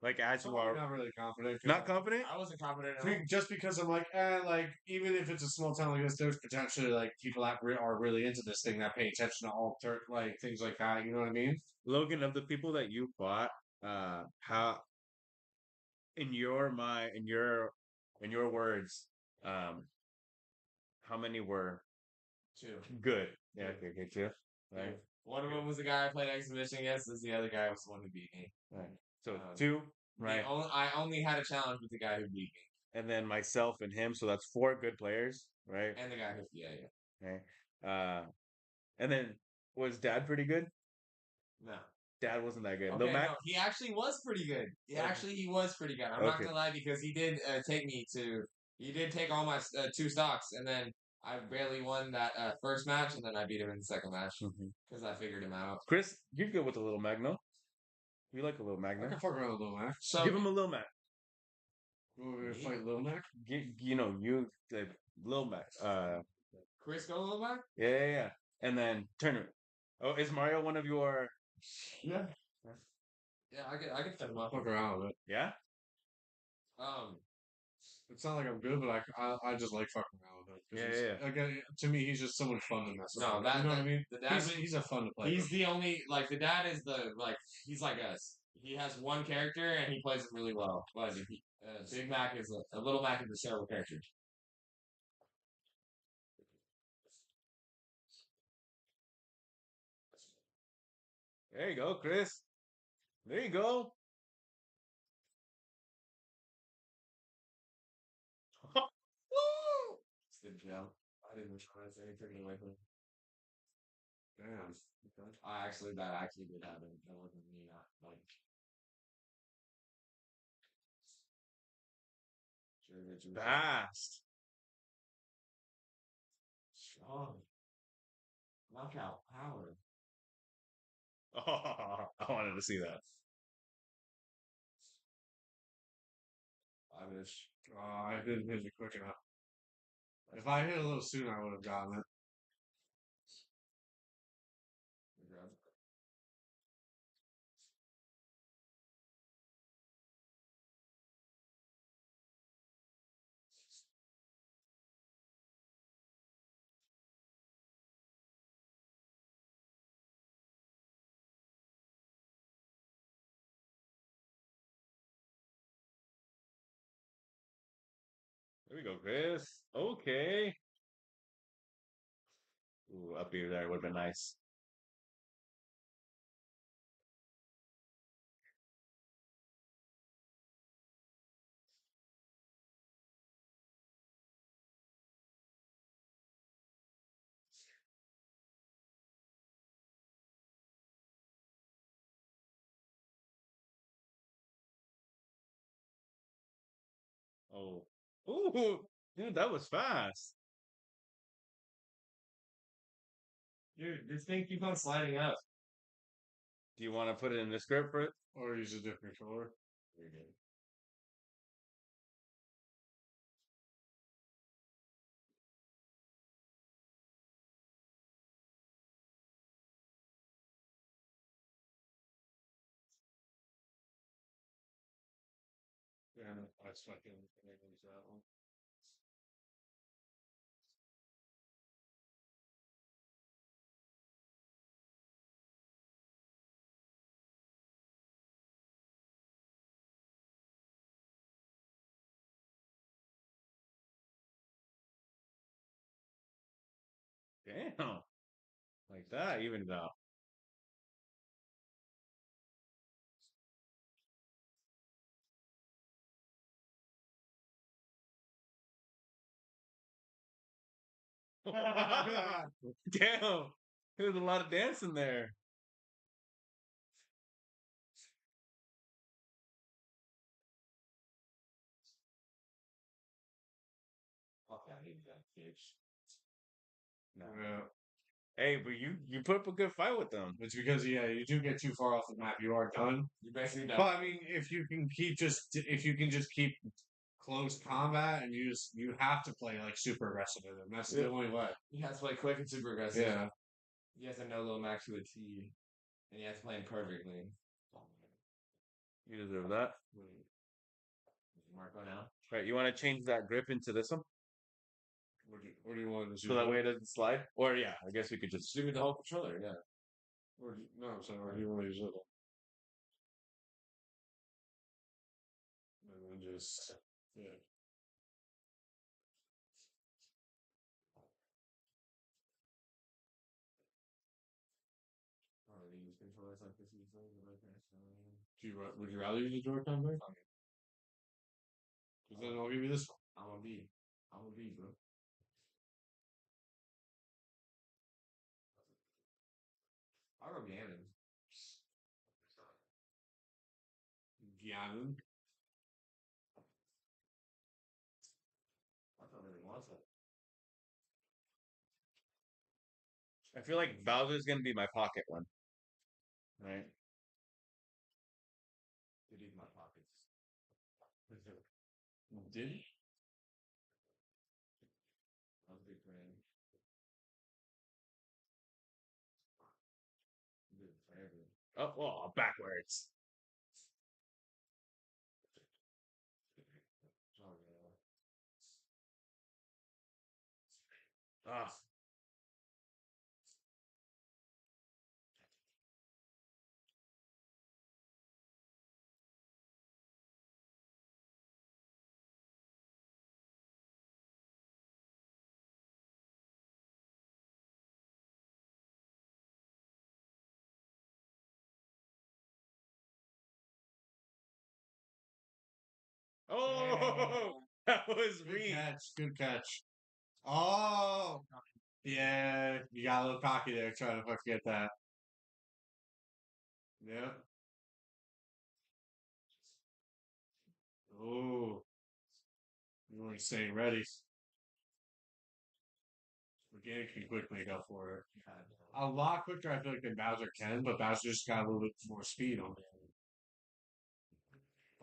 Like as you are Not really confident. not confident? I wasn't confident at all. Just because I'm like, like even if it's a small town like this, there's potentially like people that are really into this thing that pay attention to all like things like that. You know what I mean? Logan, of the people that you fought, how in your mind, in your words, how many were Two. good? Yeah, okay, two. Right. One of them was the guy I played exhibition against. This the other guy was the one who beat me. Right. So Um, two, right? I only had a challenge with the guy who beat me. And then myself and him, so that's four good players, right? And the guy who, yeah. Okay. And then was Dad pretty good? No. Dad wasn't that good. Okay, Lil Mac? no, he actually was pretty good. Okay. He was pretty good. I'm not Okay. gonna lie because he did he did take all my two stocks, and then I barely won that first match, and then I beat him in the second match because I figured him out. Chris, you're good with a little Mac, no? You like a little Mac, I no? can fuck around with Lil Mac. So Give him a Lil Mac. You want me to fight Lil Mac? You like Lil Mac. Chris go a little back? Yeah. And then tournament. Oh, is Mario one of your? Yeah. Yeah, I could set him up. Fuck around with it. Yeah. Um, It's not like I'm good, but I just like fucking around with it. 'Cause Yeah. Again, to me, he's just someone fun to mess with. No, you know what I mean? the dad. He's a fun to play. He's with. the only the dad is he's like us. He has one character and he plays it really well. But Big Mac is a Little Mac is a several character. There you go, Chris. There you go. Good job. I didn't try to say anything away from him. Damn. That actually did happen. That wasn't me not like Fast. strong. Knockout power. Oh, I wanted to see that. I didn't hit it quick enough. If I hit a little sooner, I would have gotten it. There we go, Chris. Okay. Ooh, up here there would have been nice. Oh. Ooh, dude, that was fast. Dude, this thing keeps on sliding up. Do you want to put it in the script for it? Or use a different controller. You're good. Yeah, that's fucking that one. Damn. Like that, even it out. Damn, there's a lot of dancing there. Fuck, I hate that bitch. No. Yeah. Hey, but you put up a good fight with them. It's because you do get too far off the map. You are done. You basically done. But I mean, if you can just keep close combat, and you have to play like super aggressive with them. That's the only way. He has to play quick and super aggressive. Yeah. He has to know Lil Max to a T. And he has to play him perfectly. You deserve that. Marco now. Right, you want to change that grip into this one? What do you want to do? So that way it doesn't slide? Or yeah, I guess we could just Just with the whole controller, yeah. No, I'm saying, or do you want to use it? And then just yeah. Use controllers like this easily. Would you rather use the Joy-Con back? Because then I'll give you this one. I'm a B. I'm a B, bro. I go Ganon. Ganon. I don't really want it. I feel like Bowser's gonna be my pocket one. Right? Did eat my pockets. Did he? I was a big fan. Did it forever. Oh, backwards. Oh, yeah. Ah. Oh, that was Good reach. catch. Good catch. Oh, yeah. You got a little cocky there trying to forget that. Yep. Oh, you weren't staying ready. Organic can quick make up for it. A lot quicker, I feel like, than Bowser can, but Bowser just got a little bit more speed on it.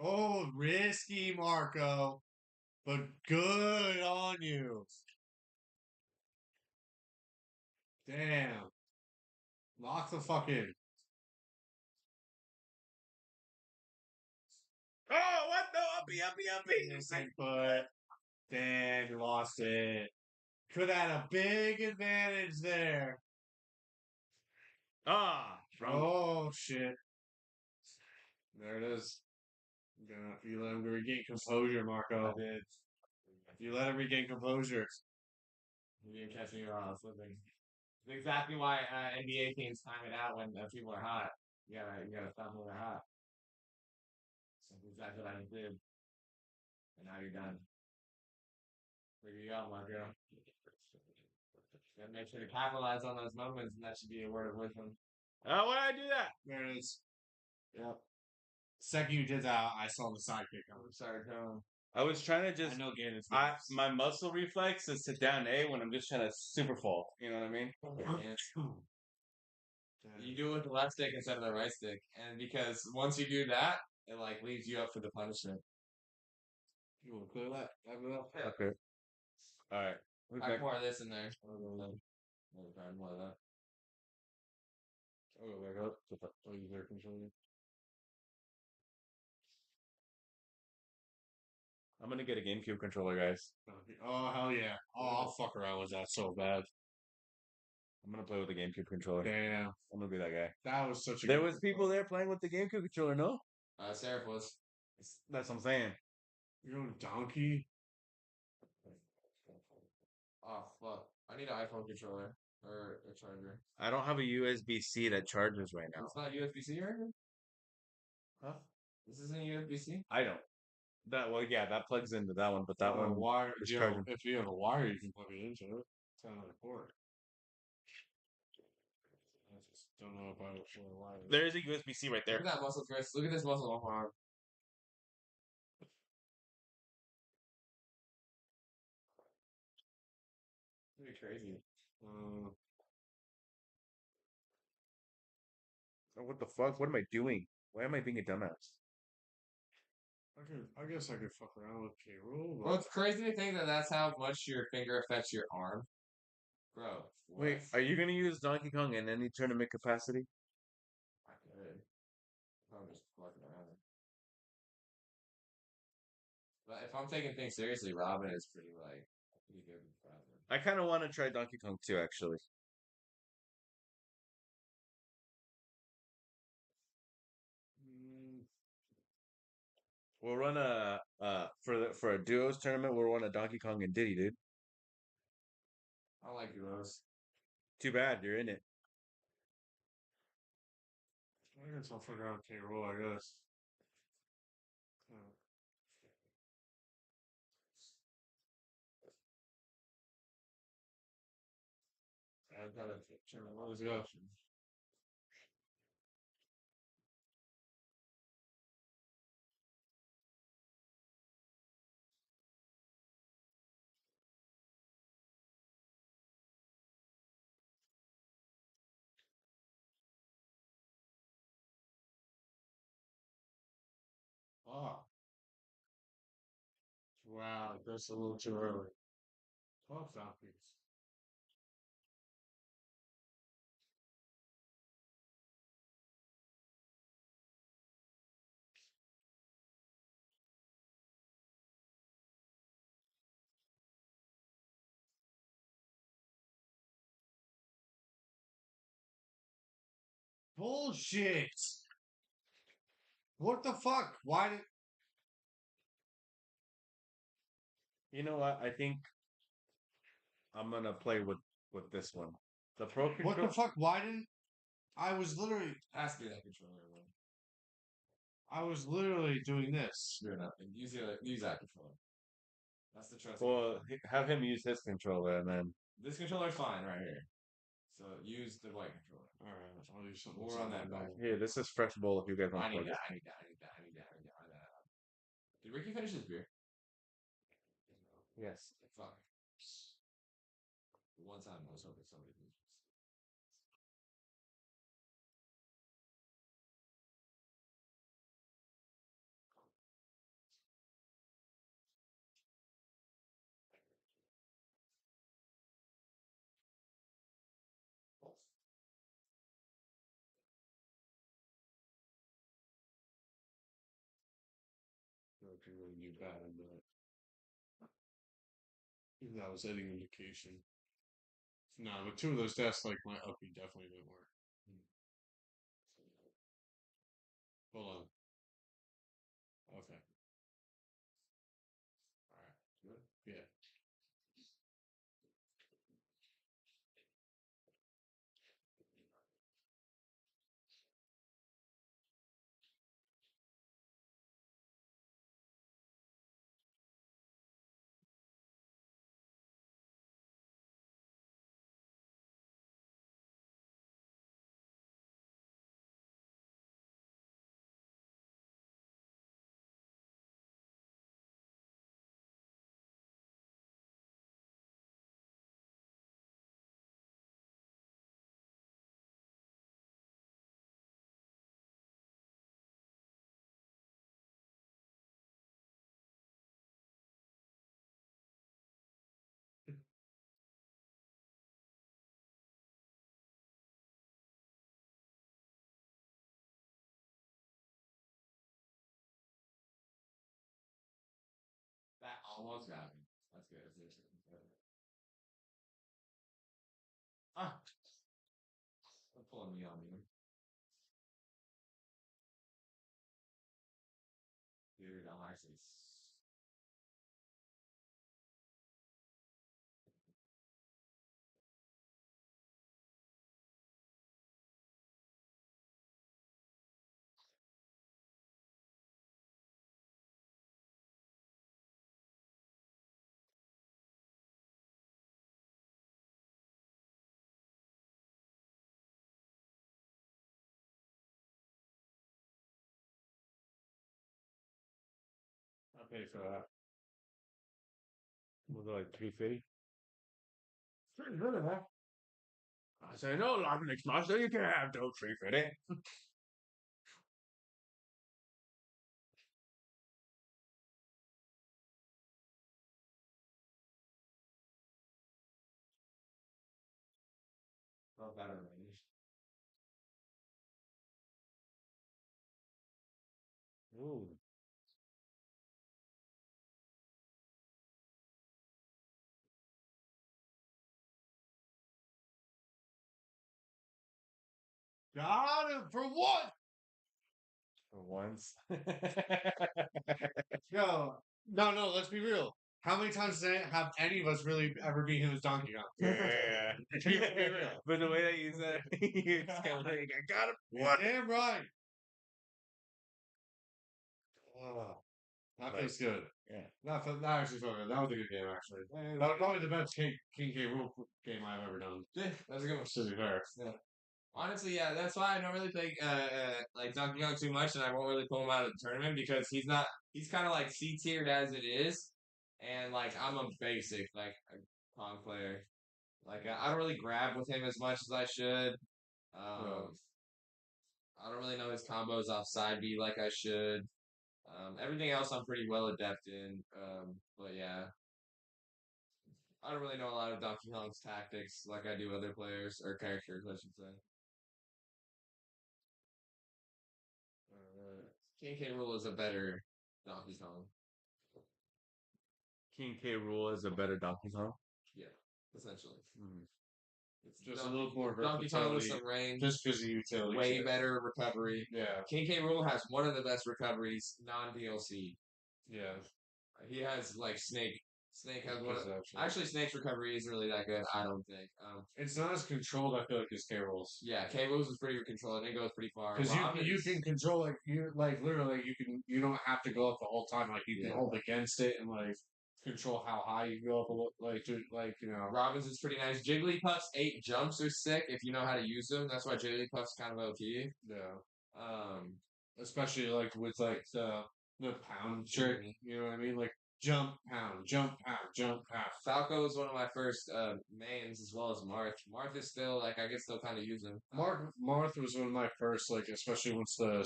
Oh, risky, Marco. But good on you. Damn. Lock the fuck in. Oh, what the uppy. Same foot. Damn, you lost it. Could have had a big advantage there. Ah, Oh, shit. There it is. You let him regain composure, Marco. I did. You let him regain composure. You didn't catch me while I was slipping. It's exactly why NBA teams time it out when people are hot. You gotta stop when they're hot. That's exactly what I did. And now you're done. There you go, Marco. Gotta make sure to capitalize on those moments, and that should be a word of wisdom. Oh, why did I do that? There it is. Yep. Second you did that, I saw the sidekick. I'm sorry, Tom. I was trying to just. I know Ganon's My muscle reflex is to down A when I'm just trying to super fall. You know what I mean? You do it with the left stick instead of the right stick, and because once you do that, it like leaves you up for the punishment. You want to clear that? Yeah. Okay. All right. Pack more of this in there. Pack more of that. Oh, there go. Oh, you there controlling? I'm gonna get a GameCube controller, guys. Oh, hell yeah. Oh, I'll fuck around with that so bad. I'm gonna play with the GameCube controller. Damn. I'm gonna be that guy. That was such a There good was people there playing with the GameCube controller, no? Seraph was. That's what I'm saying. You're on donkey? Oh fuck! I need an iPhone controller or a charger. I don't have a USB-C that charges right now. It's not USB-C right here. Huh? This isn't USB-C. I don't. Yeah, that plugs into that one, but that one wire. is charging. If you have a wire, you can plug it into it. It's on the port. I just don't know about it for a while. There is a USB-C right there. Look at that muscle, Chris. Look at this muscle on my arm. Pretty crazy. What the fuck? What am I doing? Why am I being a dumbass? I guess I could fuck around with K-Rool. Well, it's crazy to think that that's how much your finger affects your arm. Bro, what? Wait, are you gonna use Donkey Kong in any tournament capacity? I could. I'm just fucking around. But if I'm taking things seriously, Robin is pretty good with Robin. I kind of want to try Donkey Kong too, actually. We'll run for a duos tournament. We'll run a Donkey Kong and Diddy, dude. I like duos. Too bad you're in it. I guess I'll fuck around with K-Rool, I guess. I've got a picture. Let's go. Oh. Wow, that's a little too early. 12 Falcons. Bullshit! What the fuck? Why did... You know what? I think I'm gonna play with this one. The Pro What Control. the fuck? Why didn't... I was literally... Has to be that controller one. I was literally doing this. Do nothing. Use that controller. That's the trust. Well, have him use his controller, and then This controller's fine right here. So use the white controller. Alright, I'll use something. We'll run that back. here. This is Fresh Bowl. If you guys want I to play need this. that. Did Ricky finish his beer? Yes. Fuck. The one time I was hoping somebody did. If you really knew bad, but even that was editing indication. No, but two of those tests, like my uppy, definitely didn't work. Hold on. Okay. Alright. Good. Yeah. That almost got me. That's good. Ah! They're pulling me on me. Dude, I'm actually. pay for that. Was it like $350? Pretty good of that. I say no, like next master, you can have those $350. Not bad range. Ooh. Got him for what? For once. Yo, no, let's be real. How many times have any of us really ever beat him as Donkey Kong? Yeah. Be real. But the way that you said it, you just kind of like, I got him. What? Damn right. Oh, that feels good. Yeah. That actually felt good. That was a good game, actually. That was probably the best King K. Rool game I've ever done. Yeah, that's a good one. To be fair. Yeah. Honestly, yeah, that's why I don't really play like Donkey Kong too much, and I won't really pull him out of the tournament because he's kind of like C tiered as it is, and like I'm a basic like a Kong player. Like I don't really grab with him as much as I should. I don't really know his combos off side B like I should. Everything else I'm pretty well adept in. But yeah, I don't really know a lot of Donkey Kong's tactics like I do other players or characters, I should say. King K. Rool is a better Donkey Kong. King K. Rool is a better Donkey Kong. Yeah, essentially. It's Just a little more Donkey Kong with versatility. some range. Just because of utility. Way shit. better recovery. Yeah. King K. Rool has one of the best recoveries, non DLC. Yeah. He has like Snake. Snake has one. Perception. Actually, Snake's recovery isn't really that good. I don't think. It's not as controlled, I feel like, as K. Rool's. Yeah, K. Rool's is pretty controlled. It goes pretty far. Because you can control literally you don't have to go up the whole time, like you can hold against it and like control how high you go up Robin's is pretty nice. Jigglypuff's 8 jumps are sick if you know how to use them. That's why Jigglypuff's kind of OP. Yeah. Especially like with like the pound trick, you know what I mean? Like jump pound, jump pound, jump pound. Falco is one of my first mains as well as Marth. Marth is still like I can still kind of use him. Marth was one of my first, like, especially once the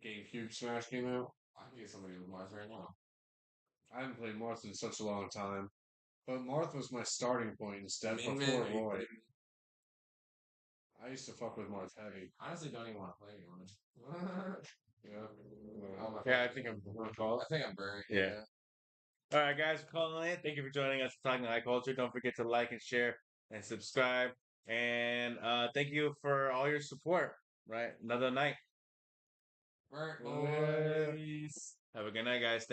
GameCube Smash came out. I can get somebody with Marth right now. I haven't played Marth in such a long time. But Marth was my starting point instead before Roy. I used to fuck with Marth heavy. Honestly, don't even want to play anymore. Yeah, I think I'm burned. Yeah. All right, guys, calling in. Thank you for joining us for Talking High Culture. Don't forget to like and share and subscribe. And thank you for all your support. Right, another night. Burnt boys. Have a good night, guys.